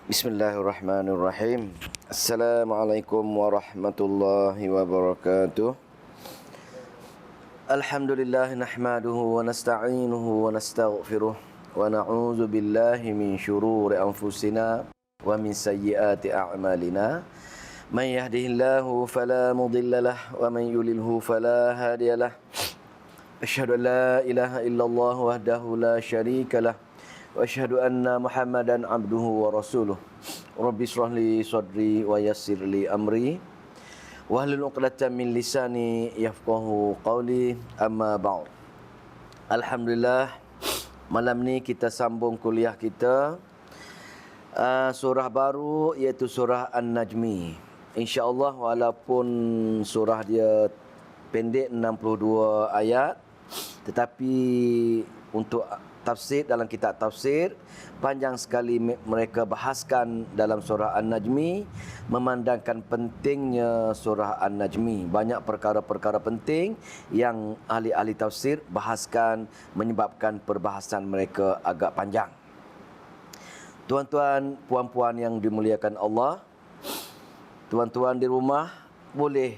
Bismillahirrahmanirrahim. Assalamualaikum warahmatullahi wabarakatuh. Alhamdulillah nahmaduhu wa nasta'inuhu wa nastaghfiruh wa na'udzu billahi min syururi anfusina wa min sayyiati a'malina. Man yahdihillahu fala mudhillalah wa man yudlilhu fala hadiyalah. Asyhadu an la ilaha illallah wahdahu la syarikalah wa asyhadu anna Muhammadan abduhu wa rasuluh. Rabbi shrah li sadri wa yassir li amri wahlul 'uqdatam min lisani yafqahu qawli, amma ba'd. Alhamdulillah, malam ni kita sambung kuliah kita surah baru, iaitu surah An-Najmi. InsyaAllah, walaupun surah dia pendek 62 ayat, tetapi untuk tafsir, dalam kitab tafsir panjang sekali mereka bahaskan dalam surah An-Najmi, memandangkan pentingnya surah An-Najmi. Banyak perkara-perkara penting yang ahli-ahli tafsir bahaskan, menyebabkan perbahasan mereka agak panjang. Tuan-tuan, puan-puan yang dimuliakan Allah, tuan-tuan di rumah boleh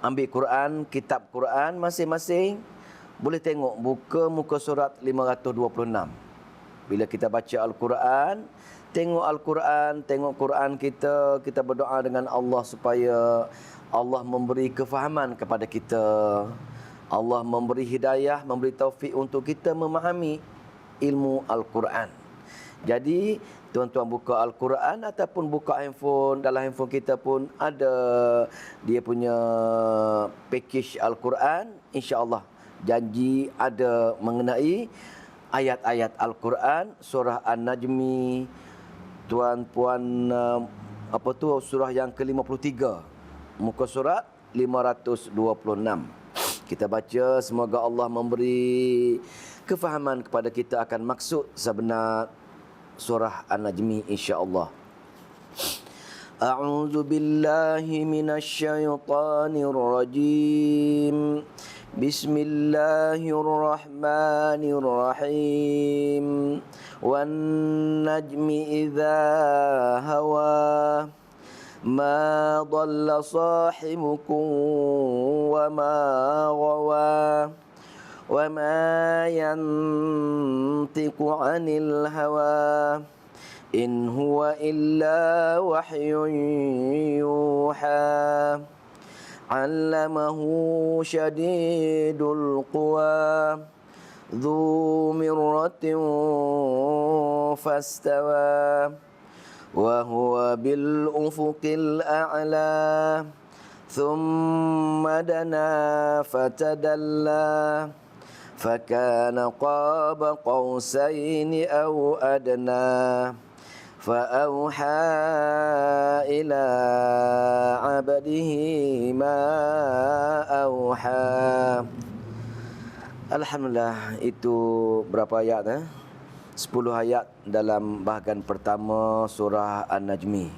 ambil Quran, kitab Quran masing-masing. Boleh tengok, buka muka surat 526. Bila kita baca Al-Quran, tengok Al-Quran, tengok Quran kita, kita berdoa dengan Allah supaya Allah memberi kefahaman kepada kita. Allah memberi hidayah, memberi taufik untuk kita memahami ilmu Al-Quran. Jadi, tuan-tuan buka Al-Quran ataupun buka handphone, dalam handphone kita pun ada dia punya package Al-Quran, insya-Allah janji ada mengenai ayat-ayat Al-Quran, surah An-Najmi. Tuan-puan, surah yang ke-53, muka surat 526. Kita baca, semoga Allah memberi kefahaman kepada kita akan maksud sebenar surah An-Najmi, insya-Allah. A'udzu billahi minasyaitonir rajim. Bismillahirrahmanirrahim. Wan najmi idza hawa ma dhalla sahibukum wa ma ghawa wa ma yantiqu 'anil hawa in huwa illa wahyun yuha. Allamahu syadidul quwa dzu mirratin fastawa wa huwa bil ufuqil a'la thumma dana fatadalla fakana qaba qausaini aw adna فأوحى إلى عبده ما أوحى. Alhamdulillah, itu berapa ayat? 10 ayat dalam bahagian pertama surah An-Najmi.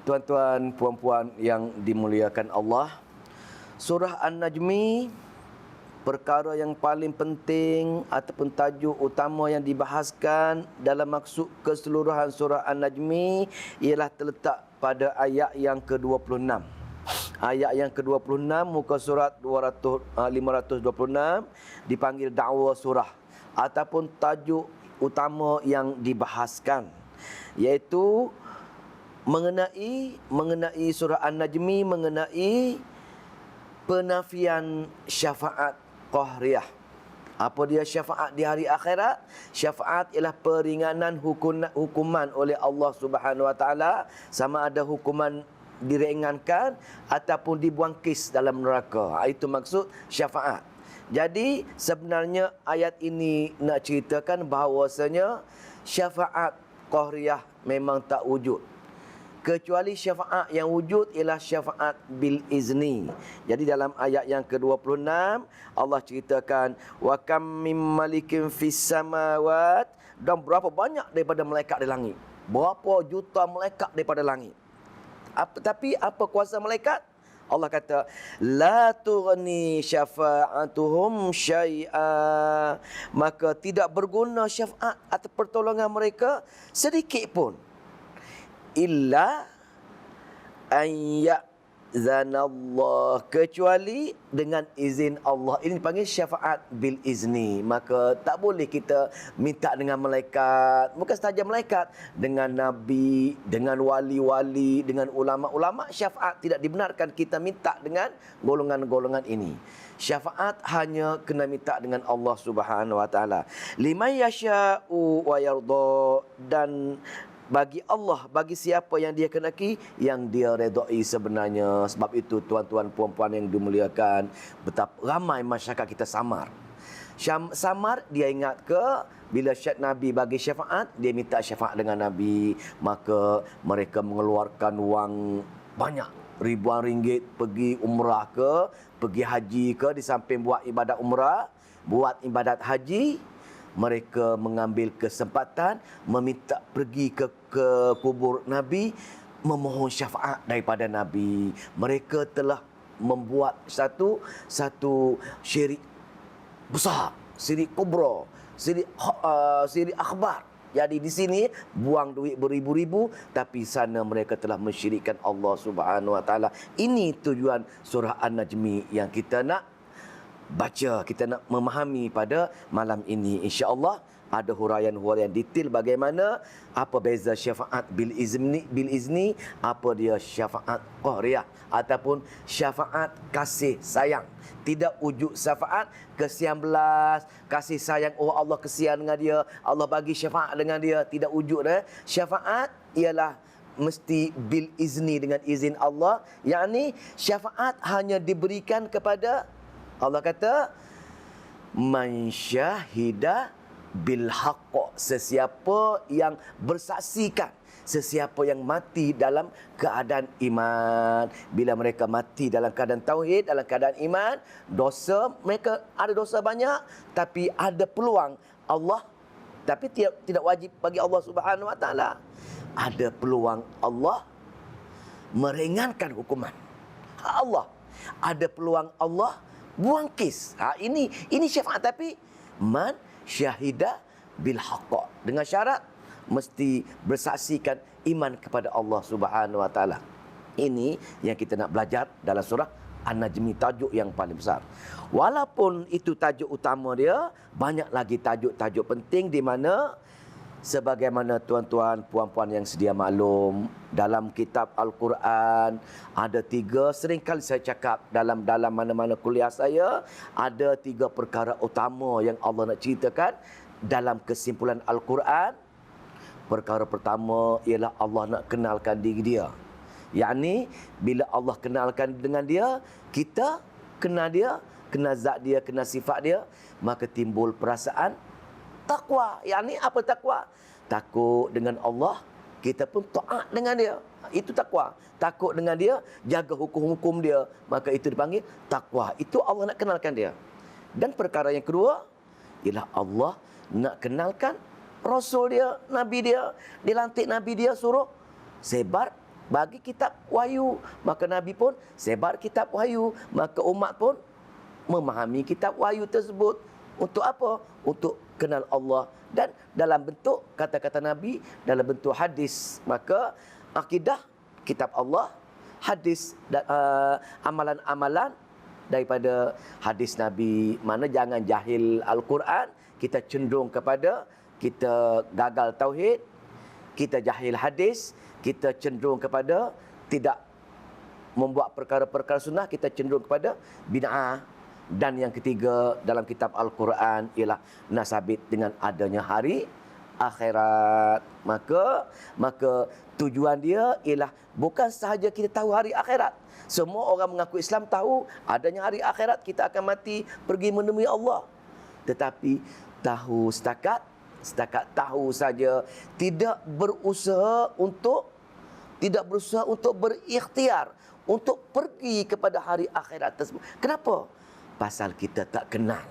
Tuan-tuan, puan-puan yang dimuliakan Allah, surah An-Najmi, perkara yang paling penting ataupun tajuk utama yang dibahaskan dalam maksud keseluruhan surah An-Najmi ialah terletak pada ayat yang ke-26. Ayat yang ke-26 muka surat 526 dipanggil dakwa surah ataupun tajuk utama yang dibahaskan, iaitu mengenai surah An-Najmi, mengenai penafian syafaat qahriyah. Apa dia syafaat di hari akhirat? Syafaat ialah peringanan hukuman oleh Allah Subhanahu Wa Taala, sama ada hukuman diringankan ataupun dibuang kes dalam neraka. Itu maksud syafaat. Jadi sebenarnya ayat ini nak ceritakan bahawasanya syafaat qahriyah memang tak wujud, kecuali syafaat yang wujud ialah syafaat bil izni. Jadi dalam ayat yang ke-26 Allah ceritakan wa kam mim malikin fis samawat, dan berapa banyak daripada malaikat di langit, berapa juta malaikat daripada langit. Tapi apa kuasa malaikat? Allah kata, la tughni syafa'atuhum syai'a. Maka tidak berguna syafaat atau pertolongan mereka sedikit pun. Illa an ya'zanallah, kecuali dengan izin Allah. Ini dipanggil syafaat bil izni. Maka tak boleh kita minta dengan malaikat, bukan sahaja malaikat, dengan nabi, dengan wali-wali, dengan ulama-ulama. Syafaat tidak dibenarkan kita minta dengan golongan-golongan ini. Syafaat hanya kena minta dengan Allah Subhanahu wa taala. Liman yasha'u wa yarda, dan bagi Allah, bagi siapa yang dia kenaki, yang dia redai sebenarnya. Sebab itu tuan-tuan puan-puan yang dimuliakan, betapa ramai masyarakat kita samar. Samar, dia ingat ke bila Nabi bagi syafaat, dia minta syafaat dengan Nabi, maka mereka mengeluarkan wang banyak, ribuan ringgit, pergi umrah ke, pergi haji ke, di samping buat ibadat umrah, buat ibadat haji, mereka mengambil kesempatan meminta pergi ke kubur Nabi, memohon syafaat daripada Nabi. Mereka telah membuat satu syirik besar, syirik kubra, syirik akbar. Jadi di sini buang duit beribu-ribu, tapi sana mereka telah mensyirikkan Allah Subhanahu wa taala. Ini tujuan surah An-Najmi yang kita nak baca, kita nak memahami pada malam ini. InsyaAllah ada huraian-huraian detail bagaimana, apa beza syafaat bil izni, apa dia syafaat qahriyah ataupun syafaat kasih sayang. Tidak wujud syafaat kesian belas, kasih sayang, oh Allah kesian dengan dia, Allah bagi syafaat dengan dia, tidak wujud. Syafaat ialah mesti bil izni, dengan izin Allah. Yakni syafaat hanya diberikan kepada, Allah kata, man syahida bil haqq, sesiapa yang bersaksikan, sesiapa yang mati dalam keadaan iman. Bila mereka mati dalam keadaan tauhid, dalam keadaan iman, dosa, mereka ada dosa banyak, tapi ada peluang Allah, tapi tidak wajib bagi Allah Subhanahu wa taala. Ada peluang Allah meringankan hukuman Allah. Ada peluang Allah buang kes. Ini syafaat, tapi man syahida bil haqq, dengan syarat mesti bersaksikan iman kepada Allah Subhanahu wa taala. Ini yang kita nak belajar dalam surah An-Najmi, tajuk yang paling besar. Walaupun itu tajuk utama dia, banyak lagi tajuk-tajuk penting di mana, sebagaimana tuan-tuan puan-puan yang sedia maklum, dalam kitab Al-Quran ada 3, seringkali saya cakap dalam mana-mana kuliah saya, ada 3 perkara utama yang Allah nak ceritakan dalam kesimpulan Al-Quran. Perkara pertama ialah Allah nak kenalkan diri dia. Yakni bila Allah kenalkan dengan dia, kita kenal dia, kenal zat dia, kenal sifat dia, maka timbul perasaan takwa. Yakni apa takwa? Takut dengan Allah, kita pun taat dengan dia. Itu takwa. Takut dengan dia, jaga hukum-hukum dia, maka itu dipanggil takwa. Itu Allah nak kenalkan dia. Dan perkara yang kedua ialah Allah nak kenalkan Rasul dia, Nabi dia. Dilantik Nabi dia, suruh sebar bagi kitab wahyu. Maka Nabi pun sebar kitab wahyu, maka umat pun memahami kitab wahyu tersebut. Untuk apa? Untuk kenal Allah. Dan dalam bentuk kata-kata Nabi, dalam bentuk hadis. Maka akidah, kitab Allah, hadis, amalan-amalan daripada hadis Nabi. Mana jangan jahil Al-Quran, kita cenderung kepada kita gagal tauhid, kita jahil hadis, kita cenderung kepada tidak membuat perkara-perkara sunnah, kita cenderung kepada bid'ah. Dan yang ketiga dalam kitab Al-Quran ialah nasabit dengan adanya hari akhirat. Maka tujuan dia ialah bukan sahaja kita tahu hari akhirat. Semua orang mengaku Islam tahu adanya hari akhirat, kita akan mati pergi menemui Allah. Tetapi tahu setakat tahu saja, tidak berusaha untuk berikhtiar untuk pergi kepada hari akhirat tersebut. Kenapa? Pasal kita tak kenal.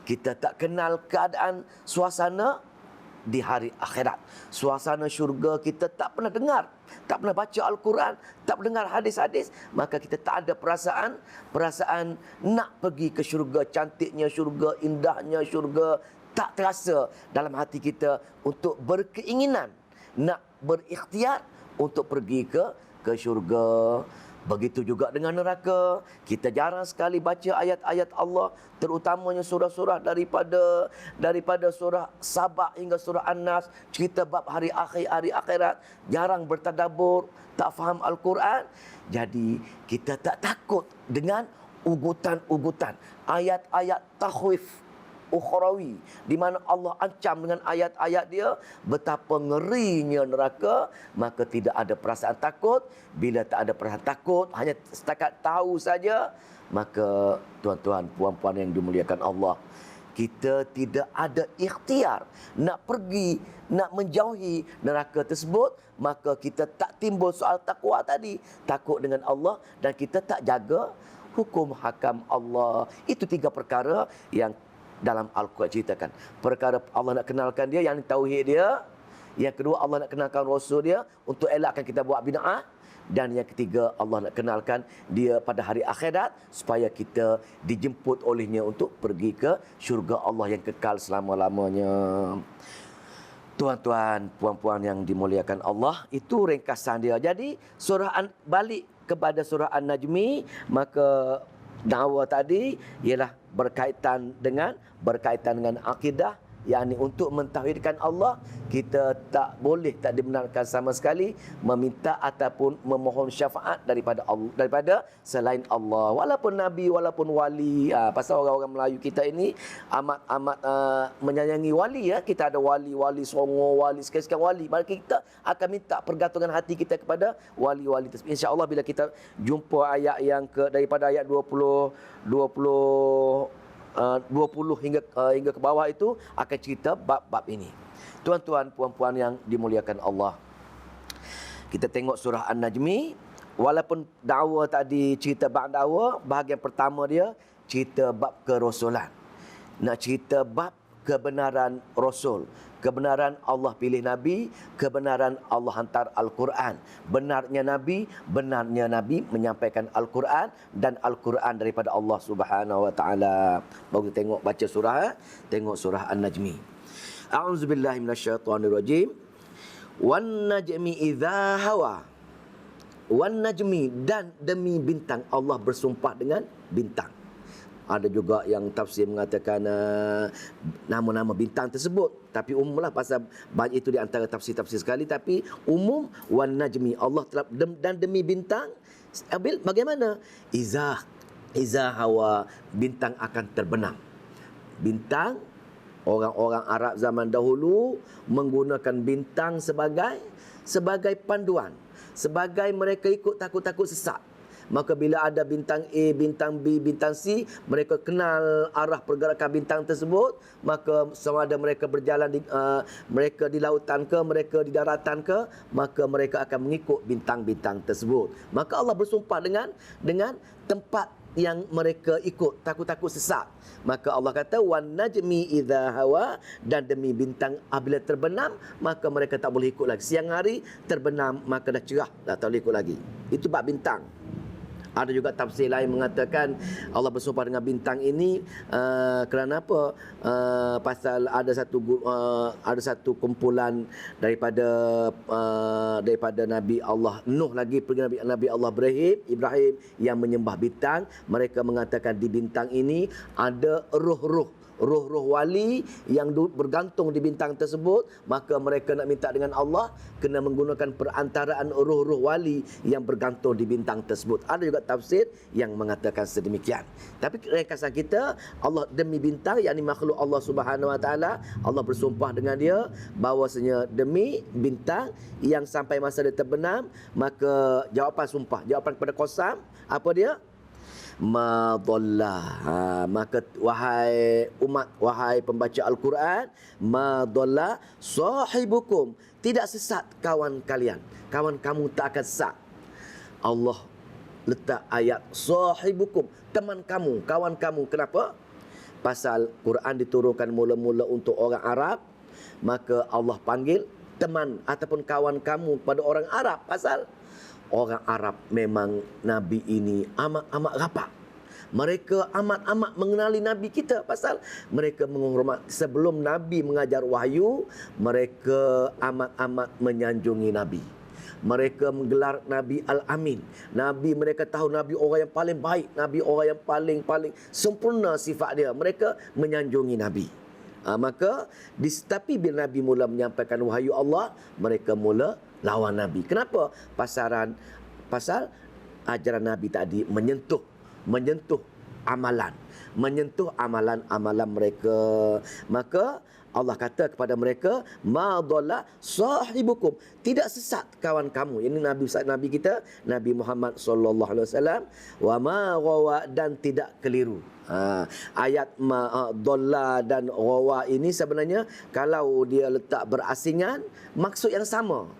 Kita tak kenal keadaan suasana di hari akhirat. Suasana syurga kita tak pernah dengar, tak pernah baca Al-Quran, tak pernah dengar hadis-hadis, maka kita tak ada perasaan nak pergi ke syurga. Cantiknya syurga, indahnya syurga tak terasa dalam hati kita untuk berkeinginan nak berikhtiar untuk pergi ke syurga. Begitu juga dengan neraka. Kita jarang sekali baca ayat-ayat Allah, terutamanya surah-surah daripada surah Sabah hingga surah An-Nas, cerita bab hari akhir, hari akhirat. Jarang bertadabbur, tak faham Al-Quran. Jadi kita tak takut dengan ugutan-ugutan, ayat-ayat takhwif ukhrawi, di mana Allah ancam dengan ayat-ayat dia betapa ngerinya neraka. Maka tidak ada perasaan takut. Bila tak ada perasaan takut, hanya setakat tahu saja, maka tuan-tuan, puan-puan yang dimuliakan Allah, kita tidak ada ikhtiar nak pergi, nak menjauhi neraka tersebut. Maka kita tak timbul soal takwa tadi, takut dengan Allah, dan kita tak jaga hukum hakam Allah. Itu 3 perkara yang dalam Al-Quran ceritakan. Perkara Allah nak kenalkan dia, yang tauhid dia. Yang kedua, Allah nak kenalkan Rasul dia untuk elakkan kita buat bid'ah. Dan yang ketiga, Allah nak kenalkan dia pada hari akhirat supaya kita dijemput olehnya untuk pergi ke syurga Allah yang kekal selama-lamanya. Tuan-tuan, puan-puan yang dimuliakan Allah, itu ringkasan dia. Jadi balik kepada surah An-Najmi, maka dakwa tadi ialah berkaitan dengan akidah, yakni untuk mentauhidkan Allah. Kita tak boleh, tak dibenarkan sama sekali meminta ataupun memohon syafaat daripada Allah, daripada selain Allah, walaupun nabi, walaupun wali. Pasal orang-orang Melayu kita ini amat menyayangi wali, ya. Kita ada wali Songo, wali sekian-sekian wali. Maka kita akan minta pergantungan hati kita kepada wali-wali tersebut. Insya-Allah bila kita jumpa ayat yang daripada ayat 20 hingga ke bawah itu akan cerita bab-bab ini. Tuan-tuan, puan-puan yang dimuliakan Allah, kita tengok surah An-Najmi. Walaupun dakwa tadi cerita bab dakwa, bahagian pertama dia cerita bab kerasulan. Nak cerita bab kebenaran Rasul, kebenaran Allah pilih Nabi, kebenaran Allah hantar Al-Quran. Benarnya Nabi menyampaikan Al-Quran, dan Al-Quran daripada Allah Subhanahu Wa Taala. Baru tengok baca surah, tengok surah An-Najmi. A'udzubillahi minasyaitonirrajim. Wan najmi idza hawa. Wan najmi, dan demi bintang. Allah bersumpah dengan bintang. Ada juga yang tafsir mengatakan nama-nama bintang tersebut, tapi umumlah, pasal banyak itu di antara tafsir-tafsir sekali. Tapi umum, wan najmi, Allah telah, dan demi bintang. Bagaimana? Iza hawa, bintang akan terbenam. Bintang, orang-orang Arab zaman dahulu menggunakan bintang sebagai panduan, sebagai mereka ikut, takut-takut sesat. Maka bila ada bintang A, bintang B, bintang C, mereka kenal arah pergerakan bintang tersebut. Maka sama ada mereka berjalan mereka di lautan ke, mereka di daratan ke, maka mereka akan mengikut bintang-bintang tersebut. Maka Allah bersumpah dengan tempat yang mereka ikut, takut-takut sesat. Maka Allah kata wan najmi idza hawa, dan demi bintang apabila terbenam, maka mereka tak boleh ikut lagi. Siang hari terbenam, maka dah cerah, tak boleh ikut lagi. Itu bab bintang. Ada juga tafsir lain mengatakan Allah bersumpah dengan bintang ini kerana apa? Pasal ada satu kumpulan daripada Nabi Allah Nuh, lagi pergi Nabi Allah Ibrahim yang menyembah bintang. Mereka mengatakan di bintang ini ada roh-roh wali yang bergantung di bintang tersebut. Maka mereka nak minta dengan Allah, kena menggunakan perantaraan roh-roh wali yang bergantung di bintang tersebut. Ada juga tafsir yang mengatakan sedemikian. Tapi ringkasan kita, Allah demi bintang, yakni makhluk Allah Subhanahu Wa Taala. Allah bersumpah dengan dia bahawasanya demi bintang yang sampai masa dia terbenam. Maka jawapan sumpah, jawapan kepada qasam, apa dia? Ma dhalla. Maka wahai umat, wahai pembaca Al-Quran, ma dhalla sahibukum, tidak sesat kawan kalian, kawan kamu tak akan sesat. Allah letak ayat sahibukum, teman kamu, kawan kamu. Kenapa? Pasal Quran diturunkan mula-mula untuk orang Arab, maka Allah panggil teman ataupun kawan kamu pada orang Arab. Pasal orang Arab memang Nabi ini amat rapat. Mereka amat-amat mengenali Nabi kita. Pasal mereka menghormat. Sebelum Nabi mengajar wahyu, mereka amat-amat menyanjungi Nabi. Mereka menggelar Nabi Al-Amin. Nabi, mereka tahu Nabi orang yang paling baik. Nabi orang yang paling sempurna sifat dia. Mereka menyanjungi Nabi. Maka tapi bila Nabi mula menyampaikan wahyu Allah, mereka mula lawan Nabi. Kenapa? Pasal ajaran Nabi tadi menyentuh amalan mereka. Maka Allah kata kepada mereka, ma dhalla sahibukum, tidak sesat kawan kamu. Ini Nabi kita, Nabi Muhammad sallallahu alaihi wasallam, wa ma ghawa, dan tidak keliru. Ayat ma dhalla dan ghawa ini sebenarnya kalau dia letak berasingan, maksud yang sama.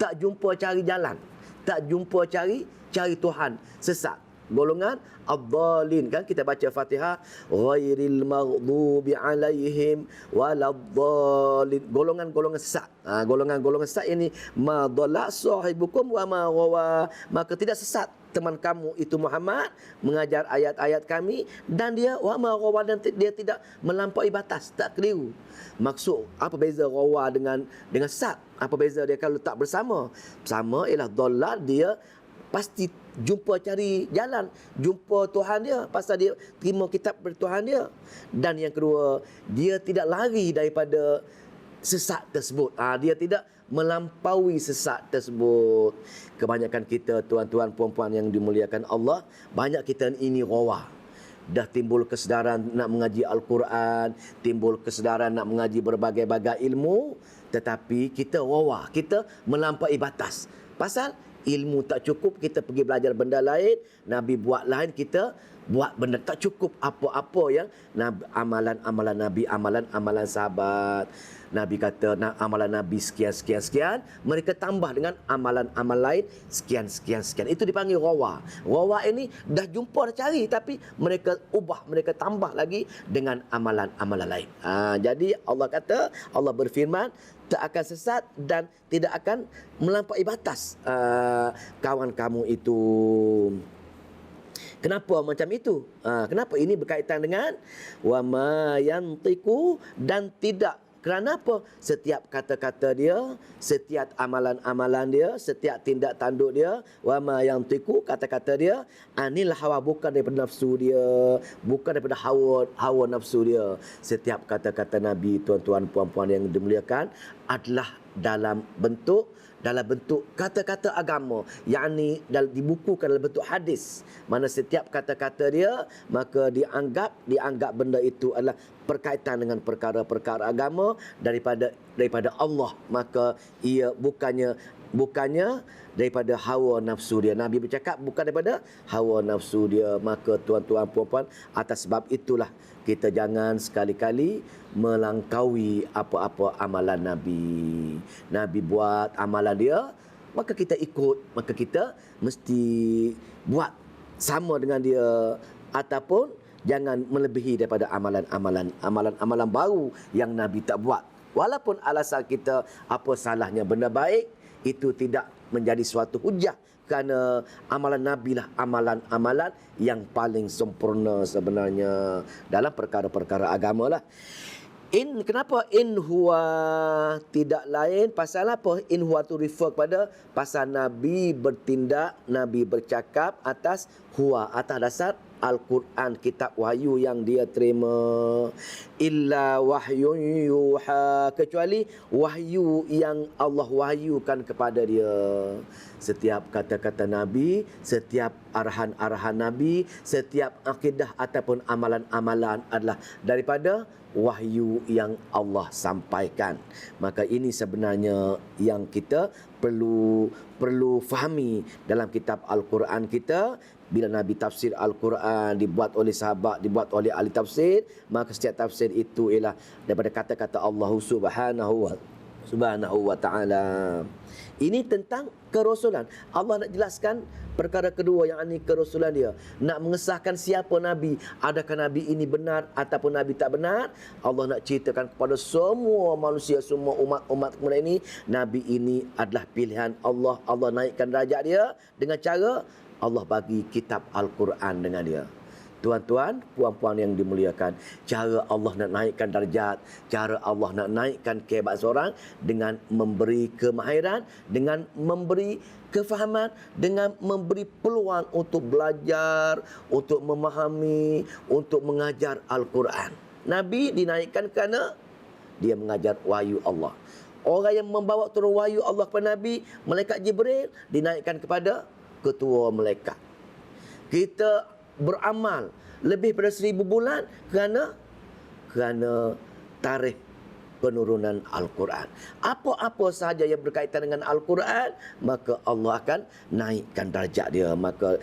Tak jumpa cari jalan, tak jumpa cari Tuhan, sesat. Golongan ad-dhalin, kan kita baca Fatihah, ghairil maghdubi alaihim waladhdallin, golongan sesat. Golongan sesat ini, ma dhalla sahibukum wa ma ghawa, maka tidak sesat teman kamu itu Muhammad mengajar ayat-ayat kami, dan dia wa ma ghawa, dan dia tidak melampaui batas, tak keliru. Maksud apa beza ghawa dengan sesat? Apa beza dia kalau tak bersama? Sama ialah dhalla, dia pasti jumpa cari jalan, jumpa Tuhan dia, pasal dia terima kitab dari Tuhan dia. Dan yang kedua, dia tidak lari daripada sesat tersebut. Dia tidak melampaui sesat tersebut. Kebanyakan kita tuan-tuan puan-puan yang dimuliakan Allah, banyak kita ini rawa. Dah timbul kesedaran nak mengaji Al-Quran, timbul kesedaran nak mengaji berbagai-bagai ilmu, tetapi kita rawa, kita melampaui batas. Pasal ilmu tak cukup, kita pergi belajar benda lain. Nabi buat lain, kita buat benda tak cukup. Apa-apa yang amalan-amalan Nabi, amalan-amalan sahabat, Nabi kata amalan Nabi sekian, mereka tambah dengan amalan-amal lain sekian. Itu dipanggil rawa. Rawa ini dah jumpa, dah cari, tapi mereka ubah, mereka tambah lagi dengan amalan-amalan lain. Jadi Allah kata, Allah berfirman, tak akan sesat dan tidak akan melampaui batas kawan kamu itu. Kenapa macam itu? Kenapa ini berkaitan dengan wa ma yantiqu, dan tidak. Kerana apa? Setiap kata-kata dia, setiap amalan-amalan dia, setiap tindak tanduk dia, wa ma yantiqu, kata-kata dia, anil hawa, bukan daripada nafsu dia, bukan daripada hawa nafsu dia. Setiap kata-kata Nabi, tuan-tuan puan-puan yang dimuliakan, adalah dalam bentuk kata-kata agama, yakni dibukukan dalam bentuk hadis. Mana setiap kata-kata dia, maka dianggap benda itu adalah berkaitan dengan perkara-perkara agama daripada Allah. Maka ia bukannya daripada hawa nafsu dia. Nabi bercakap bukan daripada hawa nafsu dia. Maka tuan-tuan puan-puan, atas sebab itulah kita jangan sekali-kali melangkaui apa-apa amalan Nabi. Nabi buat amalan dia, maka kita ikut, maka kita mesti buat sama dengan dia, ataupun jangan melebihi daripada amalan-amalan baru yang Nabi tak buat. Walaupun alasan kita apa salahnya benda baik, itu tidak menjadi suatu hujah, kerana amalan Nabi lah amalan-amalan yang paling sempurna sebenarnya dalam perkara-perkara agama lah. Kenapa in huwa tidak lain? Pasal apa? In huwa tu refer kepada pasal Nabi bertindak, Nabi bercakap atas huwa, atas dasar Al-Quran, kitab wahyu yang dia terima. Illa wahyun yuha, kecuali wahyu yang Allah wahyukan kepada dia. Setiap kata-kata Nabi, setiap arahan-arahan Nabi, setiap akidah ataupun amalan-amalan adalah daripada wahyu yang Allah sampaikan. Maka ini sebenarnya yang kita perlu fahami dalam kitab Al-Quran kita. Bila Nabi tafsir Al-Quran, dibuat oleh sahabat, dibuat oleh ahli tafsir, maka setiap tafsir itu ialah daripada kata-kata Allah Subhanahu Subhanahu wa ta'ala. Ini tentang kerasulan. Allah nak jelaskan perkara kedua, yang ini kerasulan dia. Nak mengesahkan siapa Nabi. Adakah Nabi ini benar ataupun Nabi tak benar. Allah nak ceritakan kepada semua manusia, semua umat kemudian ini, Nabi ini adalah pilihan Allah. Allah naikkan darjat dia dengan cara Allah bagi kitab Al-Quran dengan dia. Tuan-tuan, puan-puan yang dimuliakan, cara Allah nak naikkan darjat, cara Allah nak naikkan kehebatan seorang dengan memberi kemahiran, dengan memberi kefahaman, dengan memberi peluang untuk belajar, untuk memahami, untuk mengajar Al-Quran. Nabi dinaikkan kerana dia mengajar wahyu Allah. Orang yang membawa turun wahyu Allah kepada Nabi, malaikat Jibril, dinaikkan kepada ketua malaikat. Kita beramal lebih pada 1000 bulan kerana tarikh penurunan Al-Quran. Apa-apa sahaja yang berkaitan dengan Al-Quran, maka Allah akan naikkan darjat dia. Maka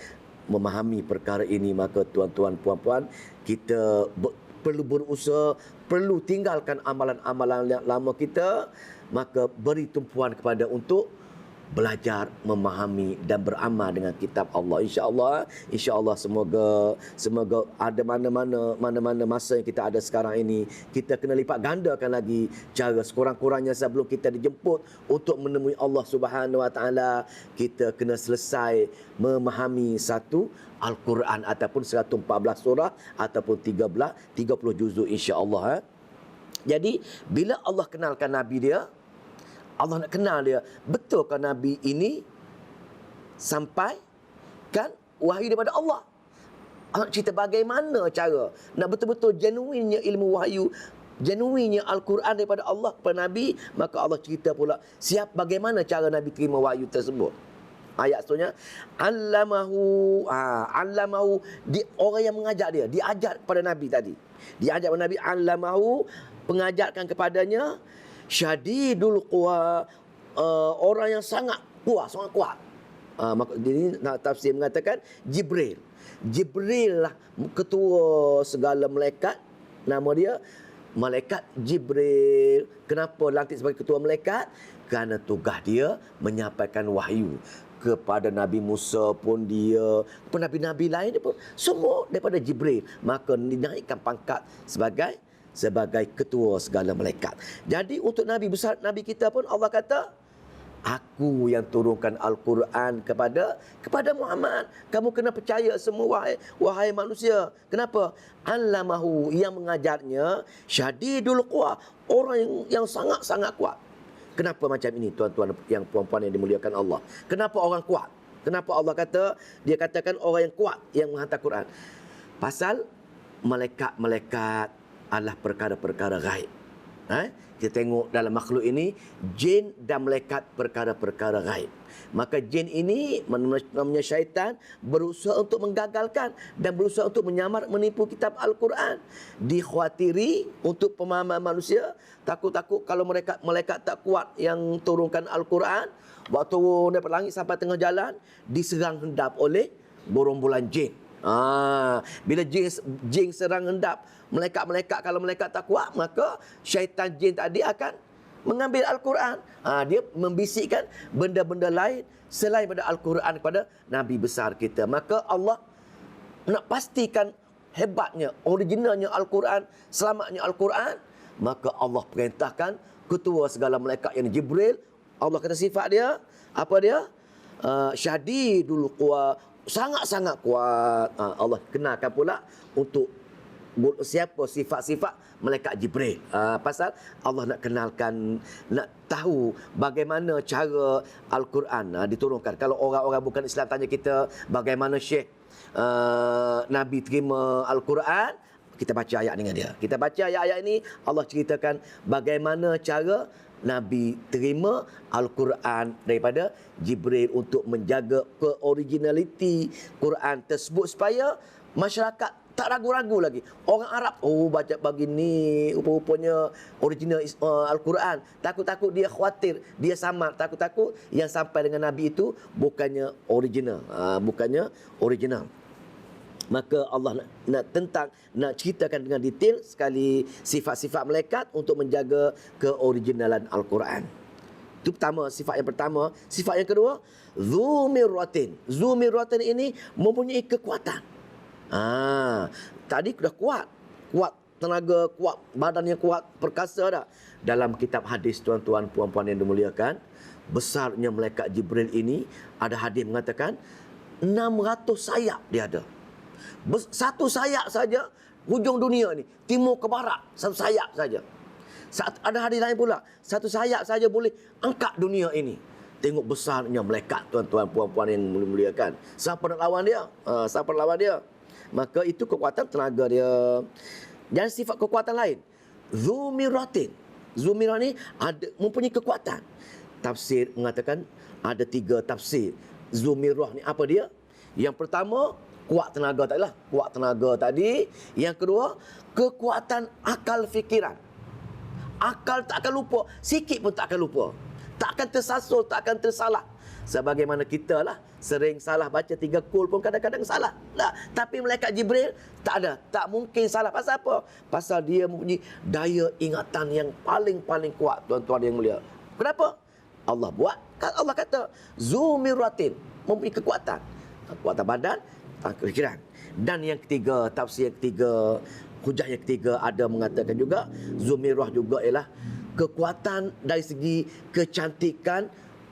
memahami perkara ini, maka tuan-tuan, puan-puan, kita perlu berusaha, perlu tinggalkan amalan-amalan yang lama kita, maka beri tumpuan kepada untuk belajar, memahami dan beramal dengan kitab Allah. Insya-Allah semoga ada mana-mana masa yang kita ada sekarang ini, kita kena lipat gandakan lagi cara sekurang-kurangnya sebelum kita dijemput untuk menemui Allah Subhanahu wa taala, kita kena selesai memahami satu Al-Quran ataupun 114 surah ataupun 30 juzuk insya-Allah. Jadi bila Allah kenalkan Nabi dia, Allah nak kenal dia, betulkah Nabi ini sampai kan wahyu daripada Allah? Allah cerita bagaimana cara nak betul-betul genuinnya ilmu wahyu, genuinnya Al-Quran daripada Allah kepada Nabi. Maka Allah cerita pula bagaimana cara Nabi terima wahyu tersebut. Ayat seterusnya, allamahu, orang yang mengajar dia, diajar kepada Nabi tadi. Diajar kepada Nabi, allamahu, pengajarkan kepadanya, syadidul quwa, orang yang sangat kuat. Ini tafsir mengatakan Jibril lah ketua segala malaikat. Nama dia malaikat Jibril. Kenapa lantik sebagai ketua malaikat? Kerana tugas dia menyampaikan wahyu kepada Nabi Musa pun dia, kepada nabi-nabi lain pun, semua daripada Jibril. Maka dinaikkan pangkat sebagai ketua segala malaikat. Jadi untuk Nabi besar, Nabi kita pun Allah kata, aku yang turunkan Al-Quran kepada Muhammad. Kamu kena percaya semua, wahai manusia. Kenapa? Allamahu, yang mengajarnya, syadidul quwa, orang yang sangat-sangat kuat. Kenapa macam ini, tuan-tuan yang puan-puan yang dimuliakan Allah? Kenapa orang kuat? Kenapa Allah dia katakan orang yang kuat yang menghantar Quran? Pasal malaikat-malaikat adalah perkara-perkara gaib. Kita tengok dalam makhluk ini, jin dan malaikat perkara-perkara gaib. Maka jin ini, namanya syaitan, berusaha untuk menggagalkan dan berusaha untuk menyamar, menipu kitab Al-Quran. Dikhawatiri untuk pemahaman manusia, takut-takut kalau malaikat tak kuat yang turunkan Al-Quran, waktu daripada langit sampai tengah jalan, diserang hendap oleh gerombolan jin. Bila jin serang hendap malaikat-malaikat, kalau malaikat tak kuat, maka syaitan jin tadi akan mengambil Al-Quran. Dia membisikkan benda-benda lain selain pada Al-Quran kepada Nabi besar kita. Maka Allah nak pastikan hebatnya, originalnya Al-Quran, selamatnya Al-Quran. Maka Allah perintahkan ketua segala malaikat yang Jibril. Allah kata sifat dia, apa dia? Syadidul quwa, sangat-sangat kuat. Allah kenalkan pula untuk siapa sifat-sifat malaikat Jibril. Pasal Allah nak kenalkan, nak tahu bagaimana cara Al-Quran diturunkan. Kalau orang-orang bukan Islam tanya kita, bagaimana Syekh Nabi terima Al-Quran, kita baca ayat dengan dia. Kita baca ayat-ayat ini, Allah ceritakan bagaimana cara Nabi terima Al-Quran daripada Jibril untuk menjaga keoriginaliti Quran tersebut, supaya masyarakat tak ragu-ragu lagi. Orang Arab, baca begini, rupa-rupanya original Al-Quran. Takut-takut dia khawatir, dia samar. Takut-takut yang sampai dengan Nabi itu bukannya original. Maka Allah nak ceritakan dengan detail sekali sifat-sifat malaikat untuk menjaga keoriginalan Al-Quran. Itu pertama, sifat yang pertama. Sifat yang kedua, Dzumiratin. Dzumiratin ini mempunyai kekuatan. Tadi sudah kuat tenaga, kuat badan yang kuat, perkasa dah. Dalam kitab hadis, tuan-tuan puan-puan yang dimuliakan, besarnya malaikat Jibril ini, ada hadis mengatakan 600 sayap dia ada. Satu sayap saja hujung dunia ni, timur ke barat, satu sayap saja. Ada hadis lain pula, satu sayap saja boleh angkat dunia ini. Tengok besarnya malaikat, tuan-tuan puan-puan yang dimuliakan. Siapa nak lawan dia? Siapa nak lawan dia? Maka itu kekuatan tenaga dia. Dan sifat kekuatan lain, Dzumiratin. Dzumira ni mempunyai kekuatan. Tafsir mengatakan ada 3 tafsir. Dzumirah ni apa dia? Yang pertama, kuat tenaga tadi lah. Kuat tenaga tadi. Yang kedua, kekuatan akal fikiran. Akal tak akan lupa. Sikit pun tak akan lupa. Tak akan tersasul, tak akan tersalah. Sebagaimana kita lah, sering salah baca 3 kul pun kadang-kadang salah. Tapi malaikat Jibril tak ada. Tak mungkin salah. Pasal apa? Pasal dia mempunyai daya ingatan yang paling-paling kuat, tuan-tuan yang mulia. Kenapa? Allah buat. Allah kata, Dzumiratin. Mempunyai kekuatan. Kekuatan badan, fikiran. Dan yang ketiga, tafsir yang ketiga, hujah yang ketiga ada mengatakan juga, Dzumirah juga ialah kekuatan dari segi kecantikan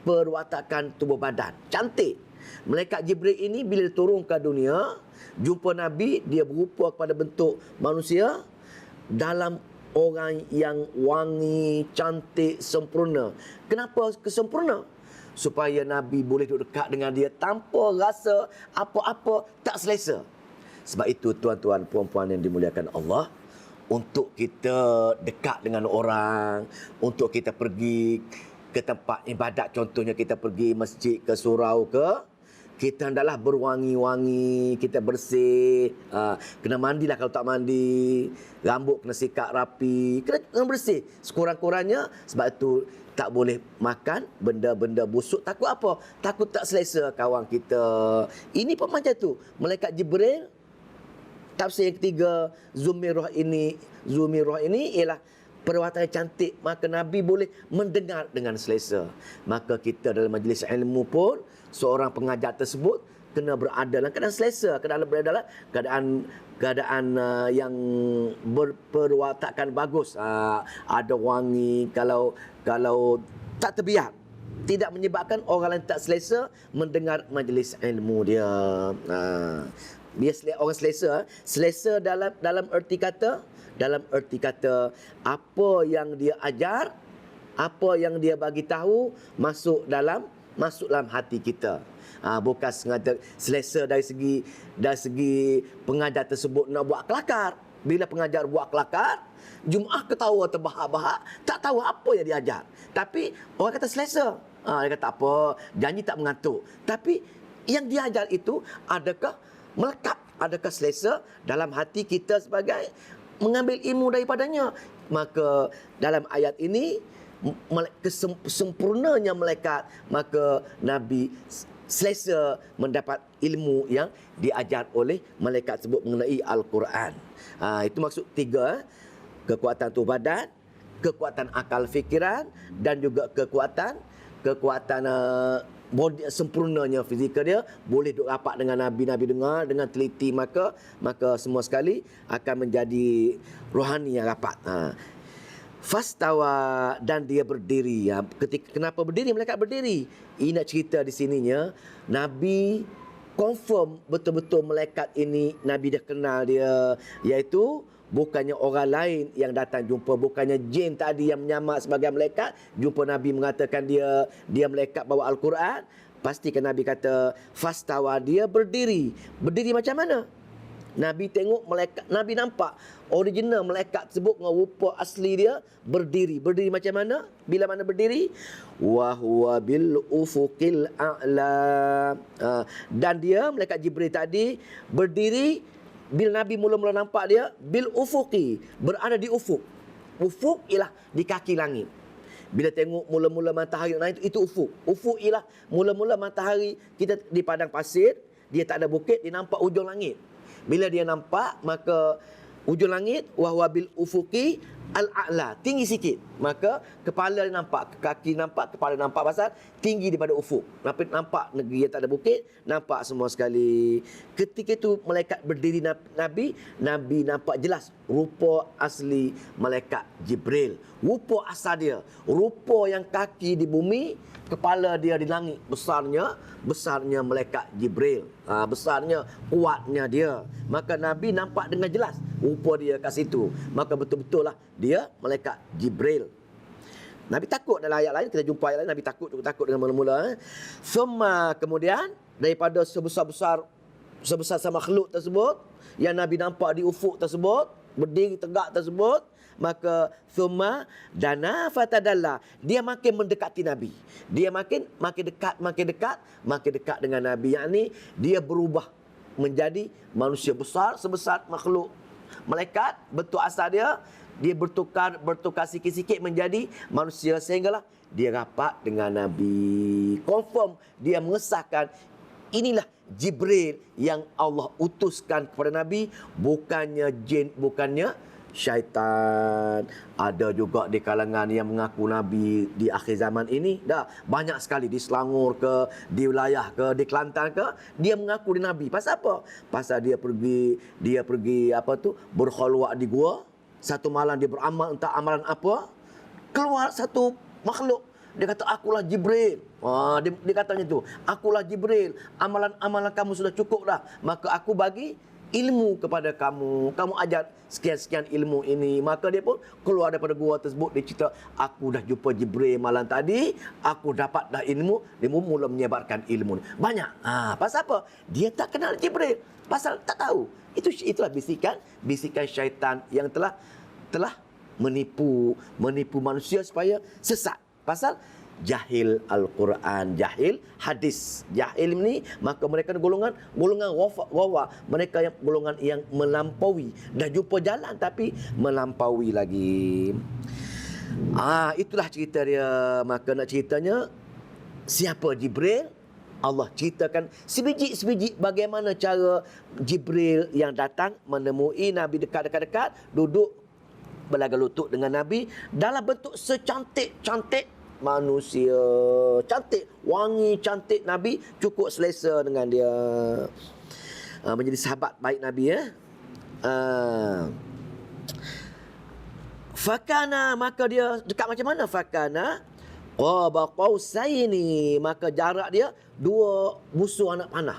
perwatakan tubuh badan. Cantik. Malaikat Jibril ini bila turun ke dunia, jumpa Nabi, dia berupa kepada bentuk manusia dalam orang yang wangi, cantik, sempurna. Kenapa kesempurna? Supaya Nabi boleh duduk dekat dengan dia tanpa rasa apa-apa tak selesa. Sebab itu tuan-tuan puan-puan yang dimuliakan Allah, untuk kita dekat dengan orang, untuk kita pergi ke tempat ibadat, contohnya kita pergi masjid ke surau ke, kita hendaklah berwangi-wangi, kita bersih. Kena mandilah kalau tak mandi. Rambut kena sikat rapi, kena bersih sekurang-kurangnya. Sebab itu tak boleh makan benda-benda busuk. Takut apa? Takut tak selesa kawan kita. Ini pun macam tu. Malaikat Jibril, tafsir yang ketiga, Dzumirah ini ialah perwatakan cantik. Maka Nabi boleh mendengar dengan selesa. Maka kita dalam majlis ilmu pun, seorang pengajar tersebut kena berada dalam keadaan selesa, berada dalam keadaan yang berperwatakan bagus. Ada wangi, kalau tak terbiar, tidak menyebabkan orang lain tak selesa mendengar majlis ilmu dia. Dia orang selesa dalam erti kata apa yang dia ajar, apa yang dia bagi tahu masuk dalam hati kita. Bukan sengaja selesa dari segi pengajar tersebut nak buat kelakar. Bila pengajar buat kelakar, Jumaat ketawa terbahak-bahak, tak tahu apa yang dia ajar. Tapi orang kata selesa. Dia kata apa, janji tak mengantuk. Tapi yang dia ajar itu adakah melekat, adakah selesa dalam hati kita sebagai mengambil ilmu daripadanya. Maka dalam ayat ini, sempurnanya malaikat, maka Nabi selesa mendapat ilmu yang diajar oleh malaikat tersebut mengenai Al-Quran. Itu maksud 3, kekuatan tubuh badan, kekuatan akal fikiran, dan juga kekuatan body, sempurnanya fizikal dia, boleh duduk rapat dengan Nabi dengar dengan teliti, maka semua sekali akan menjadi rohani yang rapat. Fastawa, dan dia berdiri. Kenapa berdiri? Malaikat berdiri. Ini nak cerita di sininya, Nabi confirm betul-betul malaikat ini Nabi dah kenal dia, iaitu bukannya orang lain yang datang jumpa, bukannya jin tadi yang menyamar sebagai malaikat. Jumpa Nabi mengatakan dia malaikat bawa Al-Quran. Pastikan Nabi kata fastawa, dia berdiri. Berdiri macam mana? Nabi tengok malaikat, Nabi nampak original malaikat tersebut dengan rupa asli dia berdiri. Berdiri macam mana? Bila mana berdiri? Wa huwa bil ufuqil a'la. Dan dia, malaikat Jibril tadi, berdiri bila Nabi mula-mula nampak dia bil ufuqi, berada di ufuk. Ufuk ialah di kaki langit. Bila tengok mula-mula matahari naik, itu ufuk. Ufuk ialah mula-mula matahari kita di padang pasir, dia tak ada bukit, dia nampak ujung langit. Bila dia nampak, maka ujung langit wahwa bil ufuqi al-a'la, tinggi sikit. Maka kepala dia nampak, kaki nampak, kepala nampak, pasal tinggi daripada ufuk. Nampak negeri yang tak ada bukit, nampak semua sekali. Ketika itu malaikat berdiri Nabi nampak jelas rupa asli malaikat Jibril. Rupa asal dia, rupa yang kaki di bumi, kepala dia di langit. Besarnya malaikat Jibril. Besarnya, kuatnya dia. Maka Nabi nampak dengan jelas rupa dia kat situ. Maka betul-betul lah dia malaikat Jibril. Nabi takut dalam ayat lain, kita jumpa ayat lain, Nabi takut dengan mula-mula. Summa, kemudian daripada sebesar makhluk tersebut yang Nabi nampak di ufuk tersebut, berdiri tegak tersebut, maka summa dana fatadalla, dia makin mendekati Nabi. Dia makin dekat dengan Nabi. Yakni dia berubah menjadi manusia besar sebesar makhluk malaikat. Bentuk asal dia bertukar sikit-sikit menjadi manusia, sehinggalah dia rapat dengan Nabi. Confirm, dia mengesahkan inilah Jibril yang Allah utuskan kepada Nabi, bukannya jin, bukannya syaitan. Ada juga di kalangan yang mengaku Nabi di akhir zaman ini. Dah banyak sekali di Selangor ke, di wilayah ke, di Kelantan ke, dia mengaku dia Nabi. Pasal apa? Pasal dia pergi berkhulwat di gua. Satu malam dia beramal, entah amalan apa, keluar satu makhluk. Dia kata, akulah Jibril. Dia katanya tu, akulah Jibril. Amalan kamu sudah cukup dah. Maka aku bagi ilmu kepada kamu. Kamu ajar sekian-sekian ilmu ini. Maka dia pun keluar daripada gua tersebut. Dia cerita, aku dah jumpa Jibril malam tadi. Aku dapat dah ilmu. Dia mula menyebarkan ilmu. Banyak. Pasal apa? Dia tak kenal Jibril. Pasal tak tahu. Itulah bisikan syaitan yang telah menipu manusia supaya sesat. Pasal jahil Al-Quran, jahil hadis. Jahil ini, maka mereka golongan wawa. Mereka yang golongan yang melampaui. Dah jumpa jalan tapi melampaui lagi. Itulah cerita dia. Maka nak ceritanya, siapa Jibril? Allah ceritakan sebiji-sebiji bagaimana cara Jibril yang datang menemui Nabi dekat, duduk belaga lutut dengan Nabi dalam bentuk secantik-cantik manusia. Cantik, wangi, cantik. Nabi cukup selesa dengan dia. Menjadi sahabat baik Nabi, ya. Fakana, maka dia dekat macam mana? Fakana qaba qausaini, maka jarak dia 2 busur anak panah.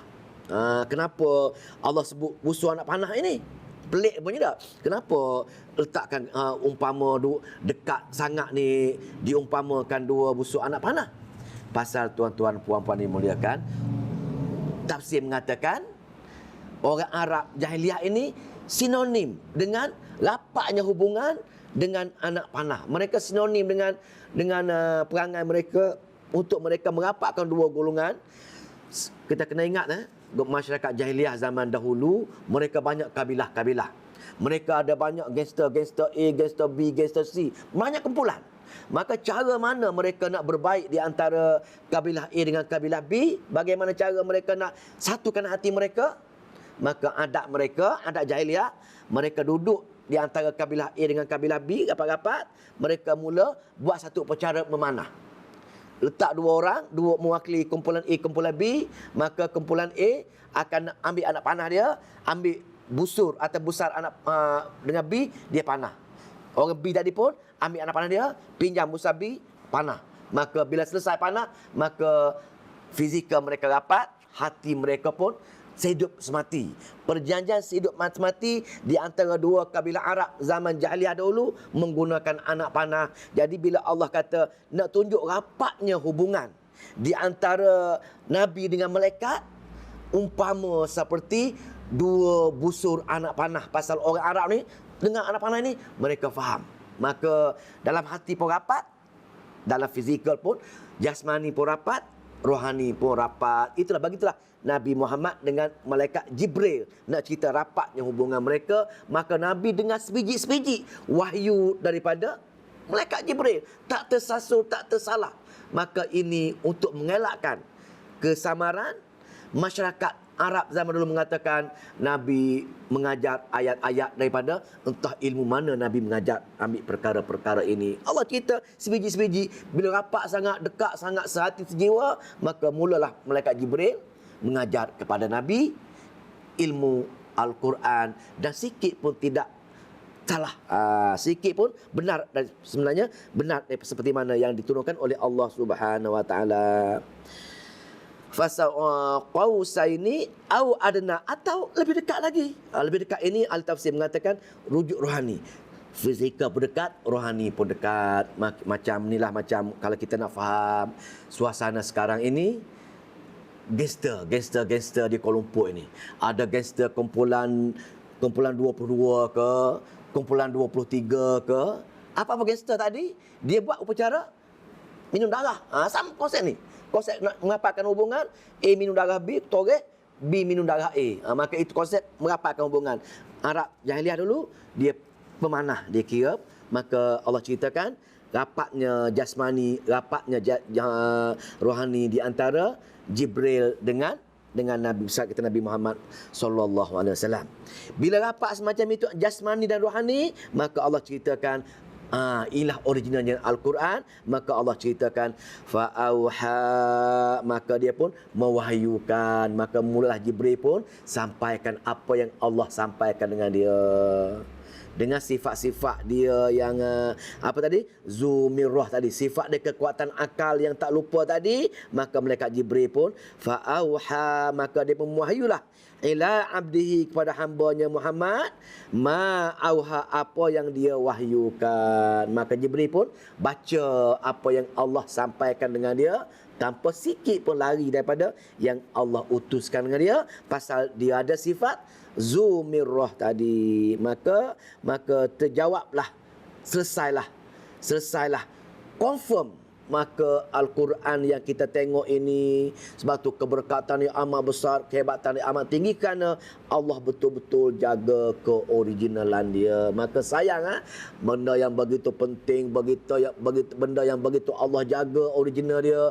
Kenapa Allah sebut busur anak panah ini? Pelik punya tak? Kenapa letakkan umpama dekat sangat ni diumpamakan 2 busur anak panah? Pasal tuan-tuan puan-puan dimuliakan, tafsir mengatakan orang Arab jahiliah ini sinonim dengan rapatnya hubungan dengan anak panah. Mereka sinonim dengan perangai mereka untuk mereka merapatkan 2 golongan. Kita kena ingat, masyarakat jahiliah zaman dahulu, mereka banyak kabilah-kabilah. Mereka ada banyak gangster A, gangster B, gangster C. Banyak kumpulan. Maka cara mana mereka nak berbaik di antara kabilah A dengan kabilah B? Bagaimana cara mereka nak satukan hati mereka? Maka adat mereka, adat jahiliah, mereka duduk di antara kabilah A dengan kabilah B, rapat-rapat. Mereka mula buat satu upacara memanah. Letak 2 orang, 2 mewakili kumpulan A, kumpulan B. Maka kumpulan A akan ambil anak panah dia, ambil busur atau busar anak dengan B, dia panah. Orang B tadi pun ambil anak panah dia, pinjam busar B, panah. Maka bila selesai panah, maka fizikal mereka rapat, hati mereka pun sehidup semati. Perjanjian sehidup mati di antara 2 kabilah Arab zaman jahiliah dahulu menggunakan anak panah. Jadi bila Allah kata nak tunjuk rapatnya hubungan di antara Nabi dengan malaikat, umpama seperti 2 busur anak panah. Pasal orang Arab ni dengan anak panah ni mereka faham. Maka dalam hati pun rapat, dalam fizikal pun, jasmani pun rapat, rohani pun rapat. Begitulah Nabi Muhammad dengan malaikat Jibril. Nak cerita rapatnya hubungan mereka, maka Nabi dengar sebiji-sebiji wahyu daripada malaikat Jibril. Tak tersasul, tak tersalah. Maka ini untuk mengelakkan kesamaran masyarakat Arab zaman dulu mengatakan Nabi mengajar ayat-ayat daripada entah ilmu mana Nabi mengajar ambil perkara-perkara ini. Allah cerita sebiji-sebiji. Bila rapat sangat, dekat sangat, sehati sejiwa, maka mulalah malaikat Jibril mengajar kepada Nabi ilmu Al-Quran, dan sikit pun tidak salah, sikit pun benar, dan sebenarnya benar seperti mana yang diturunkan oleh Allah Subhanahu Wa Taala. Qausaini au adna, atau lebih dekat lagi. Lebih dekat ini al-tafsir mengatakan rujuk rohani. Fizikal pun dekat, rohani pun dekat. Macam inilah, macam kalau kita nak faham suasana sekarang ini, gangster di Kuala Lumpur ini. Ada gangster kumpulan 22 ke, kumpulan 23 ke. Apa-apa gangster tadi, dia buat upacara minum darah. Sama konsep ni. Konsep nak merapatkan hubungan, A minum darah B, torek, B minum darah A. Maka itu konsep merapatkan hubungan. Arab Jahiliah dulu, dia pemanah, dia kira. Maka Allah ceritakan rapatnya jasmani, rapatnya rohani di antara Jibril dengan Nabi besar kita Nabi Muhammad sallallahu alaihi wasallam. Bila rapat semacam itu jasmani dan rohani, maka Allah ceritakan inilah originalnya Al-Quran. Maka Allah ceritakan fa'auha, maka dia pun mewahyukan, maka mulalah Jibril pun sampaikan apa yang Allah sampaikan dengan dia, dengan sifat-sifat dia yang apa tadi, zumirrah tadi, sifat dia kekuatan akal yang tak lupa tadi. Maka malaikat Jibril pun fa'auha, maka dia pun mewahyulah ila abdihi, kepada hambanya Muhammad, ma auha, apa yang dia wahyukan. Maka Jibril pun baca apa yang Allah sampaikan dengan dia, tanpa sikit pun lari daripada yang Allah utuskan dengan dia, pasal dia ada sifat zumirrah tadi. Maka terjawablah, selesailah, confirm. Maka Al-Quran yang kita tengok ini, sebab tu keberkatan yang amat besar, kehebatan yang amat tinggi, kerana Allah betul-betul jaga keoriginalan dia. Maka sayang, benda yang begitu penting, benda yang begitu Allah jaga original dia,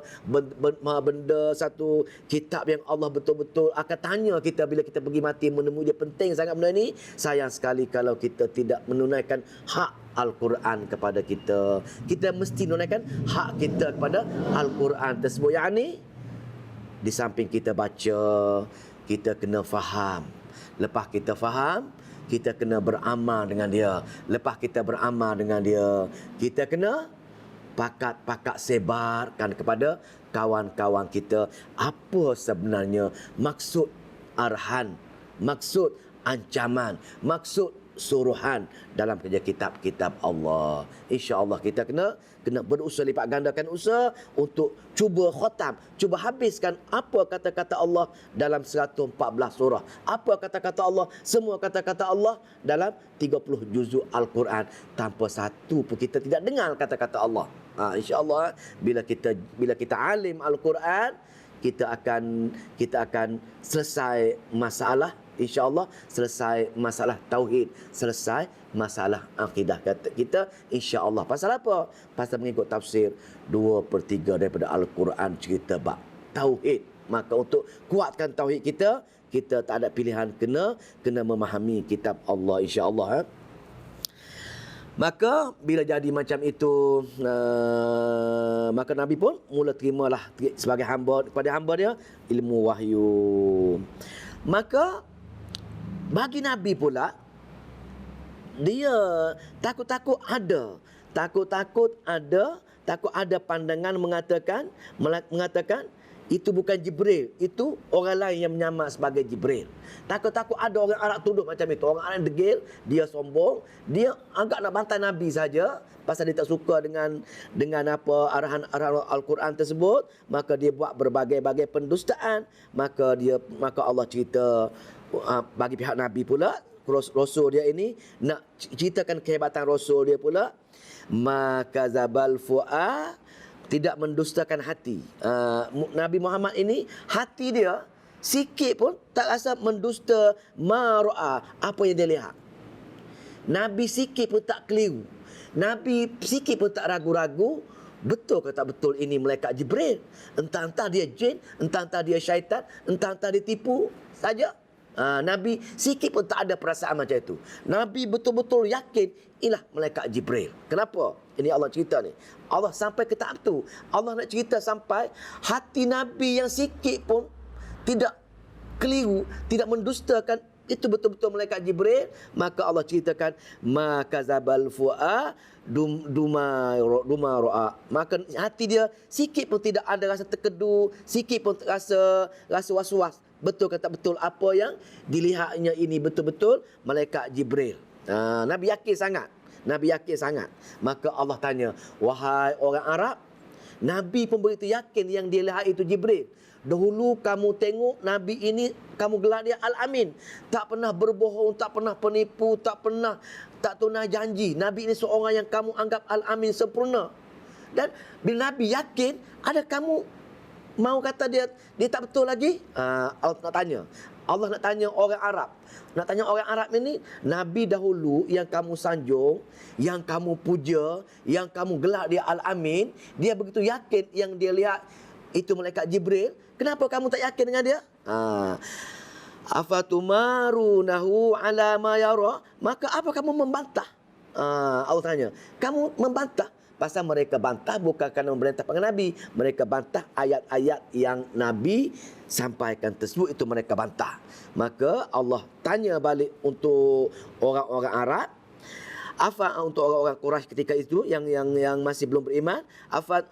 benda satu kitab yang Allah betul-betul akan tanya kita bila kita pergi mati menemui dia. Penting sangat benda ni. Sayang sekali kalau kita tidak menunaikan hak Al-Quran kepada kita. Kita mesti menunaikan hak kita kepada Al-Quran tersebut. Yang ni, di samping kita baca, kita kena faham. Lepas kita faham, kita kena beramal dengan dia. Lepas kita beramal dengan dia, kita kena pakat sebarkan kepada kawan-kawan kita apa sebenarnya maksud arahan, maksud ancaman, maksud suruhan dalam kerja kitab-kitab Allah. InsyaAllah kita kena berusaha, lipat gandakan usaha untuk cuba khatam, cuba habiskan apa kata-kata Allah dalam 114 surah. Apa kata-kata Allah, semua kata-kata Allah dalam 30 juzuk Al-Quran. Tanpa satu pun kita tidak dengar kata-kata Allah. InsyaAllah bila kita alim Al-Quran, kita akan selesai masalah. InsyaAllah selesai masalah tauhid, selesai masalah akidah kita, insyaAllah. Pasal apa? Pasal mengikut tafsir 2/3 daripada Al-Quran cerita bab tauhid. Maka untuk kuatkan tauhid kita tak ada pilihan, kena memahami kitab Allah, insyaAllah. Maka bila jadi macam itu, maka Nabi pun mula terimalah sebagai hamba, kepada hamba dia ilmu wahyu. Maka bagi Nabi pula, dia takut ada pandangan mengatakan itu bukan Jibril, itu orang lain yang menyamar sebagai Jibril. Takut ada orang Arab tuduh macam itu. Orang Arab degil, dia sombong, dia agak nak bantai Nabi saja pasal dia tak suka dengan arahan Al-Quran tersebut. Maka dia buat berbagai-bagai pendustaan. Maka Allah cerita bagi pihak Nabi pula, Rasul dia ini nak ceritakan kehebatan Rasul dia pula. Maka zabal fu'a, tidak mendustakan hati. Nabi Muhammad ini, hati dia sikit pun tak rasa mendusta mara'a, apa yang dia lihat. Nabi sikit pun tak keliru. Nabi sikit pun tak ragu-ragu betul ke tak betul ini malaikat Jibril? Entah-entah dia jin, entah-entah dia syaitan, entah-entah dia tipu saja. Nabi sikit pun tak ada perasaan macam itu. Nabi betul-betul yakin inilah malaikat Jibril. Kenapa? Ini Allah cerita ni. Allah sampai ke tahap tu. Allah nak cerita sampai hati Nabi yang sikit pun tidak keliru, tidak mendustakan itu betul-betul malaikat Jibril. Maka Allah ceritakan maka zabal fu'a duma ra'a. Maka hati dia sikit pun tidak ada rasa terkedu, sikit pun rasa was-was. Betul kata betul apa yang dilihatnya ini betul-betul malaikat Jibril. Nabi yakin sangat. Nabi yakin sangat. Maka Allah tanya, wahai orang Arab, Nabi pun begitu yakin yang dia lihat itu Jibril. Dahulu kamu tengok Nabi ini, kamu gelar dia Al-Amin. Tak pernah berbohong, tak pernah penipu, tak tunai janji. Nabi ini seorang yang kamu anggap Al-Amin sempurna. Dan bila Nabi yakin, ada kamu mau kata dia tak betul lagi? Allah nak tanya. Allah nak tanya orang Arab. Nak tanya orang Arab ini, Nabi dahulu yang kamu sanjung, yang kamu puja, yang kamu gelar dia Al-Amin, dia begitu yakin yang dia lihat itu malaikat Jibril. Kenapa kamu tak yakin dengan dia? Afatumarunahu ala ma yara? Maka apa kamu membantah? Allah tanya. Kamu membantah. Pasal mereka bantah bukan kerana memerintah pada Nabi. Mereka bantah ayat-ayat yang Nabi sampaikan tersebut, itu mereka bantah. Maka Allah tanya balik untuk orang-orang Arab. Untuk orang-orang Quraisy ketika itu yang masih belum beriman,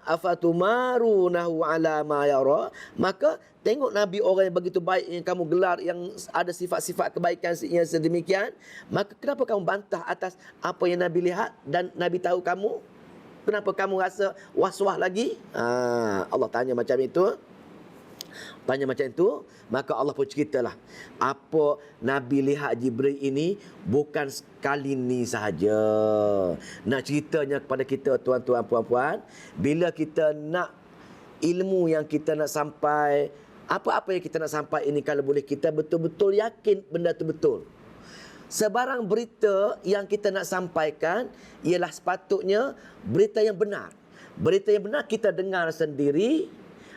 afatumarunahu ala ma yara? Maka tengok Nabi orang yang begitu baik yang kamu gelar, yang ada sifat-sifat kebaikan yang sedemikian, maka kenapa kamu bantah atas apa yang Nabi lihat dan Nabi tahu kamu? Kenapa kamu rasa was-was lagi? Allah tanya macam itu. Tanya macam itu, maka Allah pun ceritalah apa Nabi lihat Jibril ini bukan sekali ni sahaja. Nak ceritanya kepada kita tuan-tuan puan-puan, bila kita nak ilmu yang kita nak sampai, apa-apa yang kita nak sampai ini, kalau boleh kita betul-betul yakin benda itu betul. Sebarang berita yang kita nak sampaikan ialah sepatutnya berita yang benar. Berita yang benar kita dengar sendiri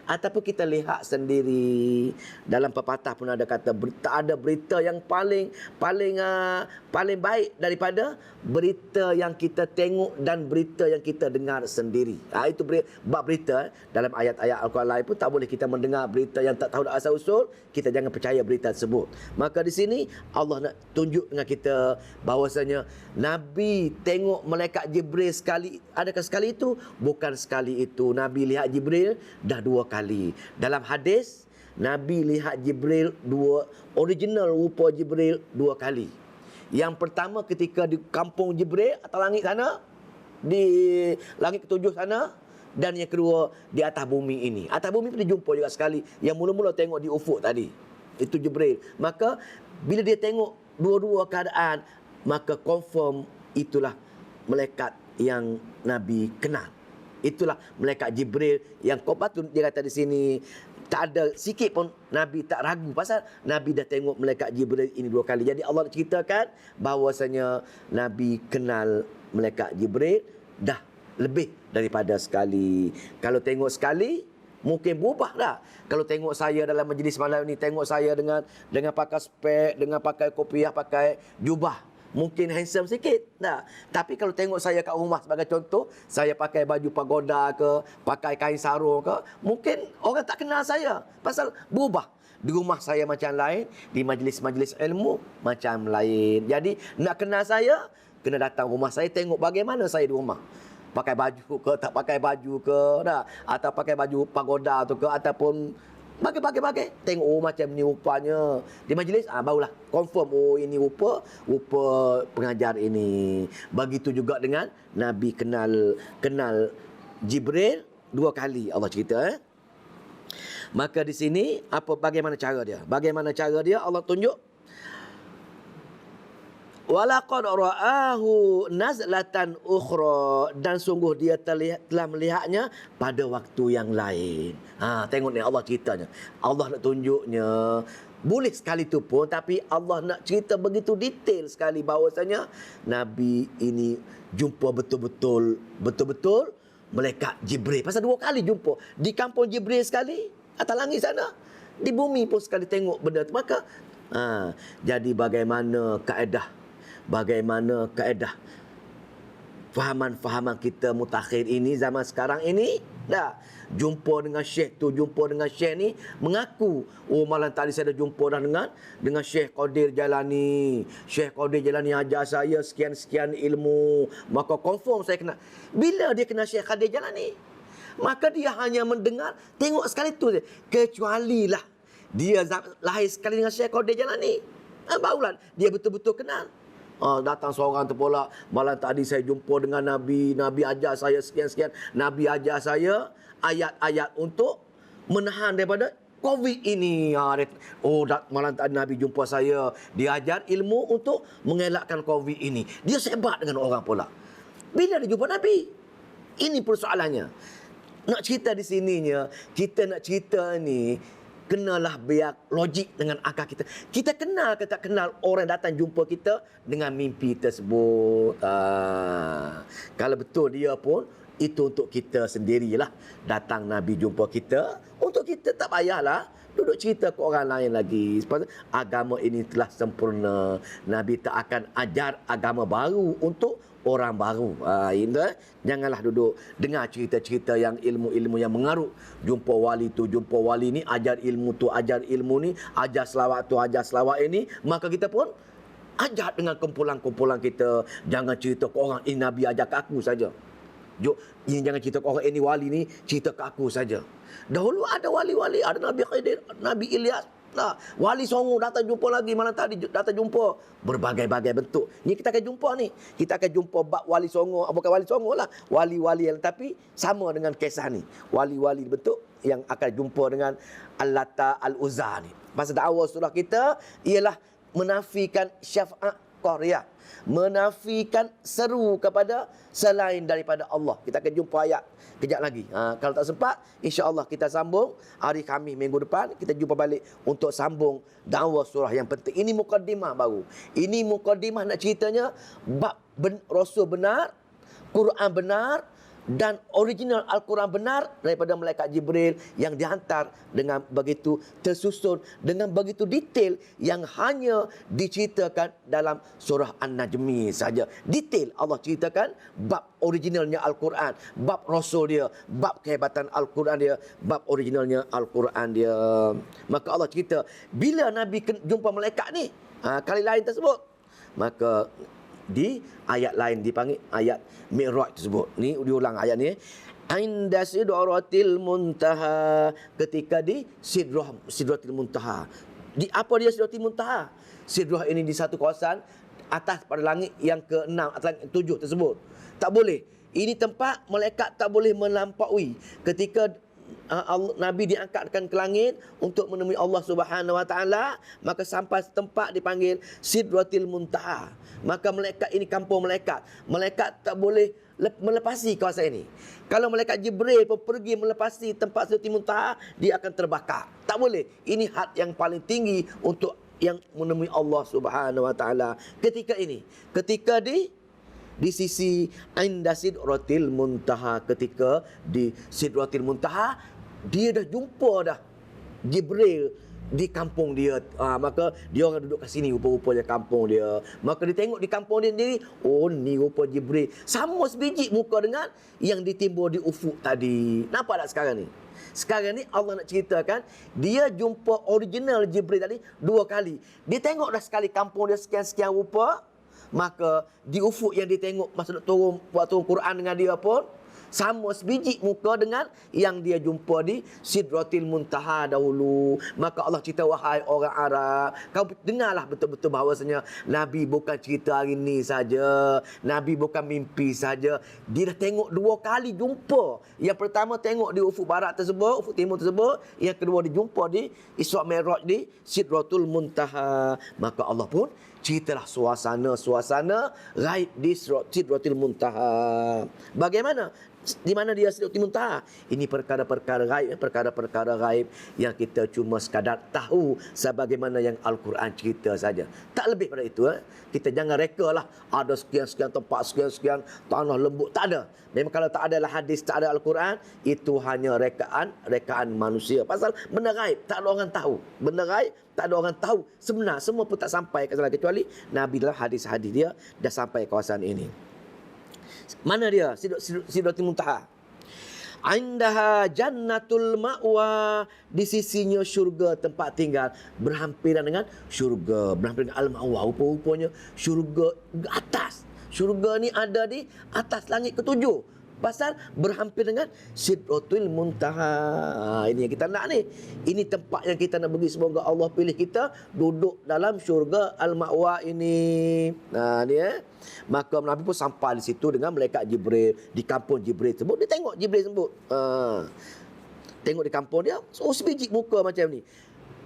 ataupun kita lihat sendiri. Dalam pepatah pun ada kata, tak ada berita yang paling baik daripada berita yang kita tengok dan berita yang kita dengar sendiri. Itu bab berita. Dalam ayat-ayat Al-Quran lain pun tak boleh kita mendengar berita yang tak tahu asal usul. Kita jangan percaya berita tersebut. Maka di sini Allah nak tunjuk dengan kita bahawasanya Nabi tengok malaikat Jibril sekali. Adakah sekali itu? Bukan sekali itu. Nabi lihat Jibril dah 2 kali. Dalam hadis, Nabi lihat Jibril original rupa Jibril 2 kali. Yang pertama ketika di kampung Jibril atas langit sana, di langit ke-7 sana, dan yang kedua di atas bumi ini. Atas bumi pun dia jumpa juga sekali. Yang mula-mula tengok di ufuk tadi, itu Jibril. Maka bila dia tengok dua-dua keadaan, maka confirm itulah malaikat yang Nabi kenal. Itulah malaikat Jibril yang patut dia kata di sini, tak ada sikit pun Nabi tak ragu pasal Nabi dah tengok malaikat Jibril ini 2 kali. Jadi Allah ceritakan bahawasanya Nabi kenal malaikat Jibril dah lebih daripada sekali. Kalau tengok sekali mungkin berubah dah. Kalau tengok saya dalam majlis malam ni, tengok saya dengan pakai spek, dengan pakai kopiah, pakai jubah, mungkin handsome sikit. Nah, tapi kalau tengok saya kat rumah sebagai contoh, saya pakai baju pagoda ke, pakai kain sarung ke, mungkin orang tak kenal saya. Pasal berubah. Di rumah saya macam lain, di majlis-majlis ilmu macam lain. Jadi nak kenal saya, kena datang rumah saya, tengok bagaimana saya di rumah. Pakai baju ke, tak pakai baju ke, dah, atau pakai baju pagoda tu ke, ataupun bagai-bagai. Tengok macam ni rupanya. Di majlis barulah confirm ini rupa pengajar ini. Begitu juga dengan Nabi kenal Jibril 2 kali Allah cerita. Maka di sini bagaimana cara dia? Bagaimana cara dia Allah tunjuk. Walaqad ra'ahu nazlatan ukhra, dan sungguh dia telah melihatnya pada waktu yang lain. Tengok ni Allah ceritanya. Allah nak tunjuknya. Boleh sekali tu pun, tapi Allah nak cerita begitu detail sekali bahawasanya Nabi ini jumpa betul-betul malaikat Jibril. Pasal 2 kali jumpa. Di kampung Jibril sekali, atas langit sana. Di bumi pun sekali tengok benda tu. Maka, jadi bagaimana kaedah fahaman-fahaman kita mutakhir ini, zaman sekarang ini, dah jumpa dengan syekh tu, jumpa dengan syekh ni, mengaku, malam tadi saya dah jumpa dah dengan Syekh Qadir Jalani. Syekh Qadir Jalani ajar saya sekian-sekian ilmu, maka confirm saya kenal. Bila dia kenal Syekh Qadir Jalani, maka dia hanya mendengar, tengok sekali tu je. Kecuali lah dia lahir sekali dengan Syekh Qadir Jalani, barulah dia betul-betul kenal. Datang seorang tu pula, malam tadi saya jumpa dengan Nabi ajar saya sekian-sekian, Nabi ajar saya ayat-ayat untuk menahan daripada COVID ini. Malam tadi Nabi jumpa saya, dia ajar ilmu untuk mengelakkan COVID ini. Dia sebat dengan orang pula. Bila dia jumpa Nabi? Ini persoalannya. Nak cerita di sininya, kita nak cerita ni, kenalah biar logik dengan akal kita. Kita kenal ke tak kenal orang datang jumpa kita dengan mimpi tersebut. Kalau betul dia pun, itu untuk kita sendirilah. Datang Nabi jumpa kita, untuk kita tak payahlah duduk cerita ke orang lain lagi. Sebab agama ini telah sempurna. Nabi tak akan ajar agama baru untuk orang baru. Janganlah duduk dengar cerita-cerita yang ilmu-ilmu yang mengarut. Jumpa wali tu, jumpa wali ni, ajar ilmu tu, ajar ilmu ni, ajar selawat tu, ajar selawat ini. Maka kita pun ajar dengan kumpulan-kumpulan kita. Jangan cerita ke orang, ini Nabi ajar ke aku saja. Ini jangan cerita ke orang, ini wali ni, cerita ke aku saja. Dahulu ada wali-wali, ada Nabi Khidir, Nabi Ilyas. Wali Songo datang jumpa lagi, malam tadi datang jumpa berbagai-bagai bentuk. Ni kita akan jumpa ni. Kita akan jumpa bab Wali Songo, bukan Wali Songo lah, wali-wali yang tapi sama dengan kisah ni. Wali-wali bentuk yang akan jumpa dengan Al-Lata, Al-Uzza ni. Masa dakwah surah kita ialah menafikan syafaat qaryah, menafikan seru kepada selain daripada Allah. Kita akan jumpa ayat kejap lagi. Kalau tak sempat, insya-Allah kita sambung hari Khamis minggu depan, kita jumpa balik untuk sambung dakwah surah yang penting. Ini mukadimah baru. Ini mukadimah nak ceritanya bab Rasul benar, Quran benar, dan original Al-Quran benar daripada malaikat Jibril yang dihantar dengan begitu tersusun, dengan begitu detail yang hanya diceritakan dalam surah An-Najmi saja. Detail Allah ceritakan bab originalnya Al-Quran, bab Rasul dia, bab kehebatan Al-Quran dia, bab originalnya Al-Quran dia. Maka Allah cerita bila Nabi jumpa malaikat ni, kali lain tersebut, maka di ayat lain dipanggil ayat Mi'raj tersebut. Ni diulang ayat ni. Inda sidratil muntaha, ketika di sidratil muntaha. Di apa dia sidratil muntaha? Sidrah ini di satu kawasan atas pada langit yang ke-6, atas langit 7 tersebut. Tak boleh. Ini tempat malaikat tak boleh melampaui. Ketika Nabi diangkatkan ke langit untuk menemui Allah Subhanahu Wa Taala, maka sampai tempat dipanggil Sidratil Muntaha. Maka malaikat ini kampung malaikat. Malaikat tak boleh melepasi kawasan ini. Kalau malaikat Jibril pun pergi melepasi tempat Sidratil Muntaha, dia akan terbakar. Tak boleh. Ini had yang paling tinggi untuk yang menemui Allah Subhanahu Wa Taala ketika ini. Ketika di sisi Inda Sidratil Muntaha, ketika di Sidratil Muntaha, dia dah jumpa dah Jibril di kampung dia. Maka dia orang duduk kat sini, rupa-rupanya kampung dia. Maka dia tengok di kampung dia sendiri, oh ni rupa Jibril. Sama sebiji muka dengan yang ditimbul di ufuk tadi. Nampak tak sekarang ni? Sekarang ni Allah nak ceritakan, dia jumpa original Jibril tadi 2 kali. Dia tengok dah sekali kampung dia sekian-sekian rupa. Maka di ufuk yang dia tengok masa nak buat turun Quran dengan dia pun sama sebiji muka dengan yang dia jumpa di Sidratil Muntaha dahulu. Maka Allah cerita, wahai orang Arab, kau dengarlah betul-betul bahawasanya Nabi bukan cerita hari ni saja, Nabi bukan mimpi saja. Dia dah tengok 2 kali jumpa. Yang pertama tengok di ufuk barat tersebut, ufuk timur tersebut. Yang kedua dijumpa di Isra' Mi'raj di Sidratul Muntaha. Maka Allah pun ceritalah suasana gaib di Sidratul Muntaha. Bagaimana? Di mana dia Sidratul Muntaha? Ini perkara-perkara gaib yang kita cuma sekadar tahu sebagaimana yang Al-Quran cerita saja. Tak lebih pada itu. Kita jangan reka lah ada sekian-sekian tempat, sekian-sekian tanah lembut. Tak ada. Memang kalau tak ada hadis, tak ada Al-Quran, itu hanya rekaan manusia. Pasal benda gaib tak ada orang tahu. Benda gaib tak ada orang tahu. Sebenar semua pun tak sampai ke sana, kecuali Nabi dalam hadis-hadis dia dah sampai kawasan ini. Mana dia? Sidratul Muntaha. Indaha jannatul ma'wa, di sisinya syurga tempat tinggal, berhampiran dengan syurga, berhampiran dengan al-ma'wa. Rupa-rupanya syurga atas. Syurga ni ada di atas langit ketujuh. Pasal berhampir dengan Sidratul Muntaha. Ini yang kita nak ni. Ini tempat yang kita nak pergi. Semoga Allah pilih kita duduk dalam syurga Al-Ma'wa ini. Nah, ni Maka Nabi pun sampai di situ dengan malaikat Jibril. Di kampung Jibril tersebut, dia tengok Jibril tersebut. Tengok di kampung dia, sebiji muka macam ni.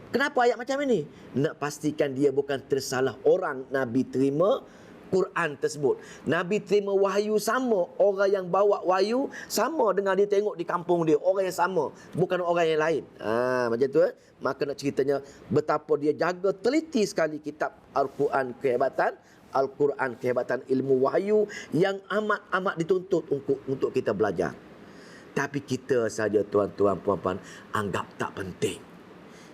Kenapa ayat macam ini? Nak pastikan dia bukan tersalah orang Nabi terima Quran tersebut. Nabi terima wahyu sama, orang yang bawa wahyu sama dengan dia tengok di kampung dia, orang yang sama, bukan orang yang lain. Macam tu. Maka nak ceritanya betapa dia jaga teliti sekali kitab Al-Quran, kehebatan ilmu wahyu yang amat dituntut untuk kita belajar. Tapi kita saja tuan-tuan puan-puan anggap tak penting.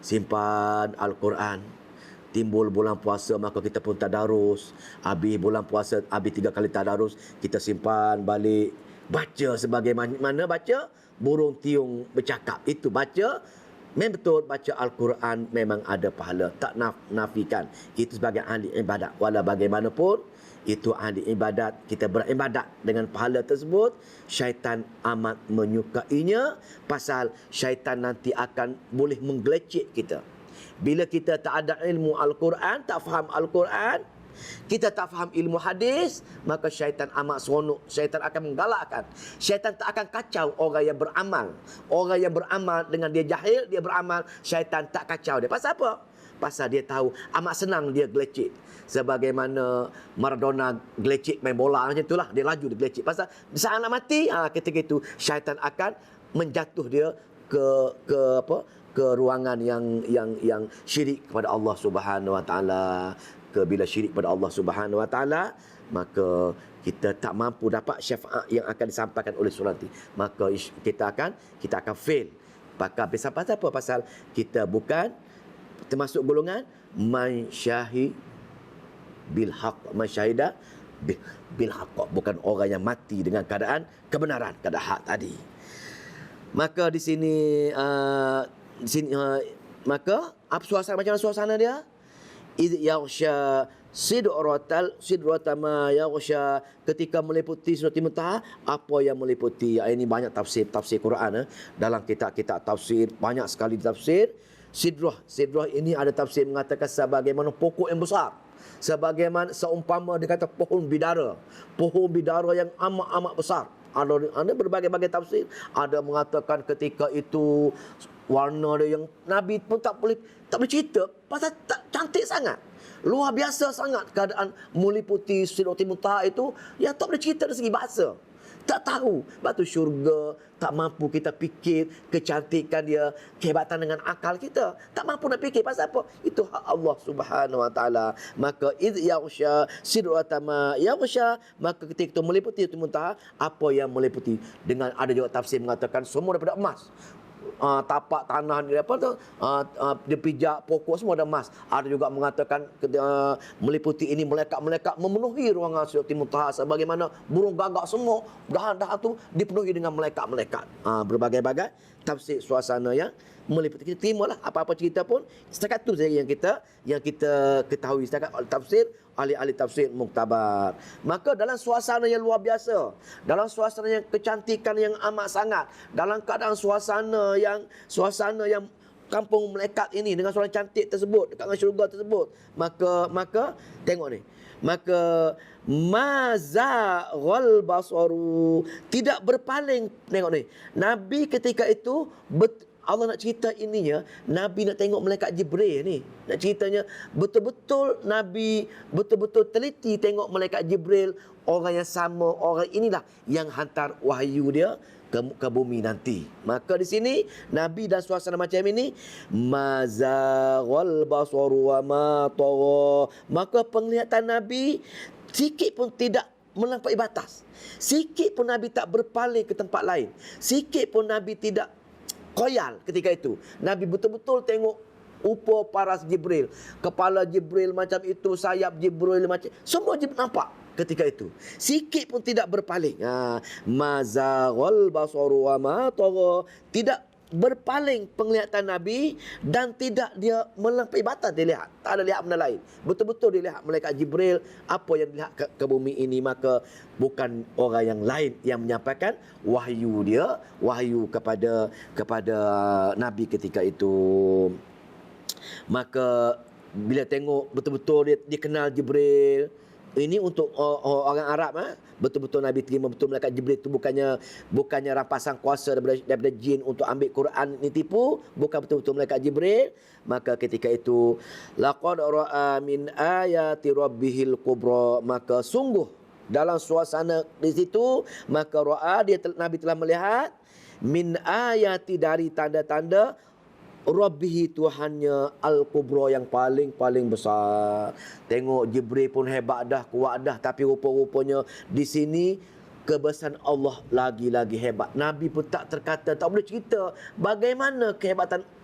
Simpan Al-Quran. Timbul bulan puasa, maka kita pun tadarus. Habis bulan puasa, habis 3 kali tadarus, kita simpan balik. Baca sebagaimana baca burung tiung bercakap. Itu baca. Memang betul baca Al-Quran memang ada pahala. Tak nafikan. Itu sebagai ahli ibadat. Walau bagaimanapun, itu ahli ibadat. Kita beribadat dengan pahala tersebut. Syaitan amat menyukainya. Pasal syaitan nanti akan boleh menggelecek kita. Bila kita tak ada ilmu Al-Quran, tak faham Al-Quran, kita tak faham ilmu hadis, maka syaitan amat seronok. Syaitan akan menggalakkan. Syaitan tak akan kacau orang yang beramal. Orang yang beramal dengan dia jahil, dia beramal, syaitan tak kacau dia. Pasal apa? Pasal dia tahu amat senang dia gelecek. Sebagaimana Maradona gelecek main bola macam itulah, dia laju dia gelecek. Pasal saat nak mati, ketika itu syaitan akan menjatuh dia ke ruangan yang syirik kepada Allah Subhanahu Wa Taala. Bila syirik kepada Allah Subhanahu Wa Taala, maka kita tak mampu dapat syafaat yang akan disampaikan oleh surah nanti. Maka kita akan fail. Pasal apa? Pasal kita bukan termasuk golongan man syahid bil haqq, man syahida bil haqq, bukan orang yang mati dengan keadaan kebenaran, keadaan hak tadi. Maka di sini maka apa suasana, macam mana suasana dia? Idh yaghsha sidrata yaghsha, ketika meliputi Sidratul Muntaha, apa yang meliputi. Ini banyak tafsir Quran dalam kitab-kitab tafsir, banyak sekali tafsir. Sidrah ini ada tafsir mengatakan sebagaimana pokok yang besar, sebagaimana seumpama dia kata pohon bidara yang amat besar. Ada berbagai-bagai tafsir. Ada mengatakan ketika itu warna dia yang Nabi pun tak boleh cerita pasal tak cantik sangat, luar biasa sangat keadaan meliputi Sidratul Muntaha itu, yang tak boleh cerita dari segi bahasa. Tak tahu. Sebab tu syurga tak mampu kita fikir kecantikan dia, kehebatan dengan akal kita. Tak mampu nak fikir. Pasal apa? Itu hak Allah Subhanahu Wa Taala. Maka idh yaghsha sidrata ma yaghsha, maka ketika itu meliputi Sidratul Muntaha, apa yang meliputi. Dengan ada juga tafsir mengatakan semua daripada emas. Tapak tanah dia dia pijak pokok semua ada emas. Ada juga mengatakan meliputi ini malaikat-malaikat memenuhi ruangan Sidratul Muntaha, sebagaimana burung gagak semua dah tu dipenuhi dengan malaikat-malaikat. Berbagai-bagai tafsir suasana yang meliputi. Kita terimalah apa-apa cerita pun setakat tu saja yang kita ketahui setakat tafsir ahli-ahli tafsir muktabar. Maka dalam suasana yang luar biasa, dalam suasana yang kecantikan yang amat sangat, dalam keadaan suasana yang kampung malaikat ini dengan suasana cantik tersebut, dekat dengan syurga tersebut, maka tengok ni. Maka mazaghal basaru, tidak berpaling. Tengok ni. Nabi ketika itu Allah nak cerita ininya, Nabi nak tengok malaikat Jibril ni. Nak ceritanya betul-betul Nabi betul-betul teliti tengok malaikat Jibril, orang yang sama, orang inilah yang hantar wahyu dia ke bumi nanti. Maka di sini Nabi dan suasana macam ini, mazaghal basaru wa ma tagha. Maka penglihatan Nabi sikit pun tidak melampaui batas. Sikit pun Nabi tak berpaling ke tempat lain. Sikit pun Nabi tidak koyal ketika itu. Nabi betul-betul tengok rupa paras Jibril. Kepala Jibril macam itu, sayap Jibril macam, semua Jibril nampak ketika itu. Sikit pun tidak berpaling. Mazaghal basaru wa ma tagha. Tidak berpaling penglihatan Nabi dan tidak dia melampaui batas dia lihat. Tak ada lihat benda lain. Betul-betul dia lihat malaikat Jibril, apa yang dilihat ke bumi ini, maka bukan orang yang lain yang menyampaikan wahyu dia, wahyu kepada Nabi ketika itu. Maka bila tengok betul-betul dia kenal Jibril. Ini untuk orang Arab, betul-betul Nabi terima betul malaikat Jibril itu bukannya rampasan kuasa daripada jin untuk ambil Quran ni tipu, bukan betul-betul malaikat Jibril. Maka ketika itu laqad ra'a min ayati rabbihil kubra, maka sungguh dalam suasana di situ, maka ra'a Nabi telah melihat min ayati dari tanda-tanda Rabbihi Tuhannya Al-Kubra yang paling besar. Tengok Jibril pun hebat dah, kuat dah, tapi rupa-rupanya di sini kebesaran Allah lagi-lagi hebat. Nabi pun tak terkata, tak boleh cerita bagaimana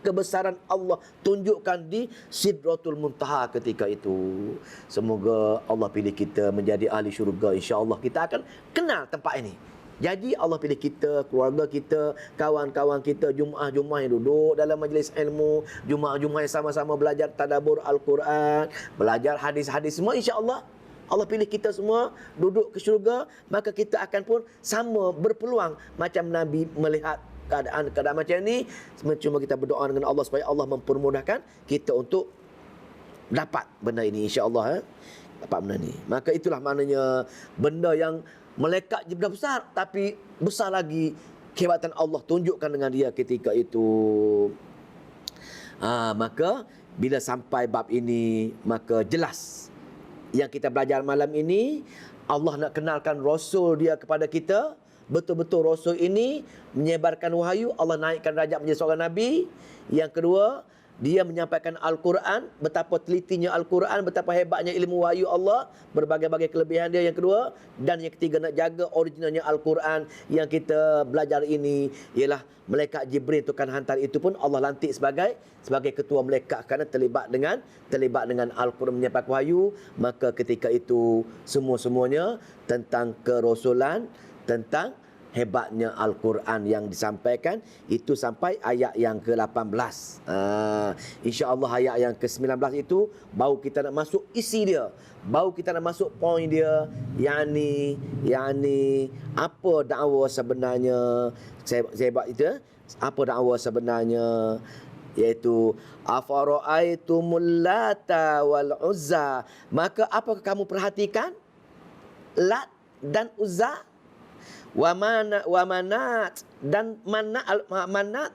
kebesaran Allah tunjukkan di Sidratul Muntaha ketika itu. Semoga Allah pilih kita menjadi ahli syurga, insya-Allah. Kita akan kenal tempat ini. Jadi Allah pilih kita, keluarga kita, kawan-kawan kita, Jumaah-Jumaah yang duduk dalam majlis ilmu, Jumaah-Jumaah yang sama-sama belajar tadabbur Al-Quran, belajar hadis-hadis semua, insya-Allah Allah pilih kita semua duduk ke syurga. Maka kita akan pun sama berpeluang macam Nabi melihat keadaan macam ni. Cuma kita berdoa dengan Allah supaya Allah mempermudahkan kita untuk dapat benda ini, insya-Allah. Dapat benda ni. Maka itulah maknanya benda yang malaikat Jibril besar, tapi besar lagi kehebatan Allah tunjukkan dengan dia ketika itu. Maka bila sampai bab ini, maka jelas yang kita belajar malam ini, Allah nak kenalkan Rasul dia kepada kita. Betul-betul Rasul ini menyebarkan wahyu, Allah naikkan darjat menjadi seorang Nabi. Yang kedua, dia menyampaikan Al-Quran, betapa telitinya Al-Quran, betapa hebatnya ilmu wahyu Allah, berbagai-bagai kelebihan dia yang kedua. Dan yang ketiga, nak jaga originalnya Al-Quran yang kita belajar ini. Ialah malaikat Jibril itu kan hantar, itu pun Allah lantik sebagai ketua malaikat kerana terlibat dengan Al-Quran menyampaikan wahyu. Maka ketika itu semua-semuanya tentang kerasulan, tentang hebatnya Al-Quran yang disampaikan itu sampai ayat yang ke-18. InsyaAllah ayat yang ke-19 itu baru kita nak masuk isi dia, baru kita nak masuk poin dia, yakni apa dakwah sebenarnya. Saya buat itu, apa dakwah sebenarnya, iaitu afara'aitumul lata wal uzza. Maka apakah kamu perhatikan Lat dan Uzza, wa manat dan manat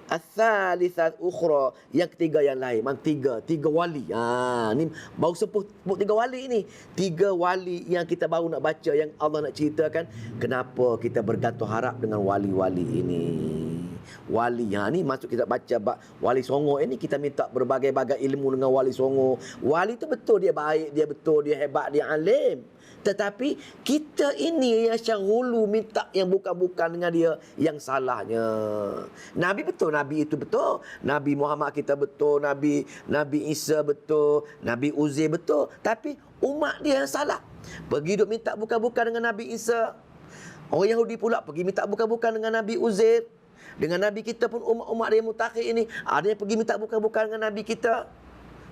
ats-tsalitsat ukhra, yang ketiga yang lain. Tiga wali. Ni baru sebut tiga wali ni. Tiga wali yang kita baru nak baca, yang Allah nak ceritakan kenapa kita bergantung harap dengan wali-wali ini. Wali ni masuk kita baca Wali Songo ini, kita minta berbagai-bagai ilmu dengan Wali Songo. Wali tu betul dia baik, dia betul dia hebat, dia alim. Tetapi kita ini yang syahulu minta yang bukan-bukan dengan dia, yang salahnya. Nabi betul, Nabi itu betul. Nabi Muhammad kita betul, Nabi Isa betul, Nabi Uzair betul. Tapi umat dia yang salah. Pergi duk minta bukan-bukan dengan Nabi Isa. Orang Yahudi pula pergi minta bukan-bukan dengan Nabi Uzair. Dengan Nabi kita pun umat-umat dia mutakhir ini, ada yang pergi minta bukan-bukan dengan Nabi kita.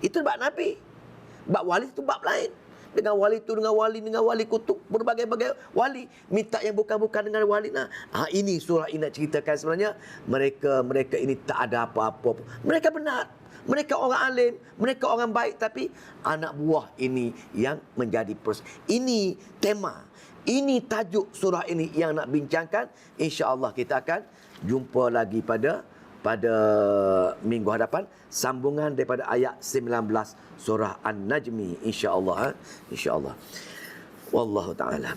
Itu bab Nabi. Bab wali itu bab lain. Dengan wali itu, dengan wali kutub, berbagai-bagai wali, minta yang bukan-bukan dengan wali. Ini surah ini nak ceritakan sebenarnya mereka ini tak ada apa-apa. Mereka benar, mereka orang alim, mereka orang baik, tapi anak buah ini yang menjadi ini tema, ini tajuk surah ini yang nak bincangkan. InsyaAllah kita akan jumpa lagi pada pada minggu hadapan, sambungan daripada ayat 19 surah An-Najmi, insya-Allah. Insya-Allah. Wallahu ta'ala.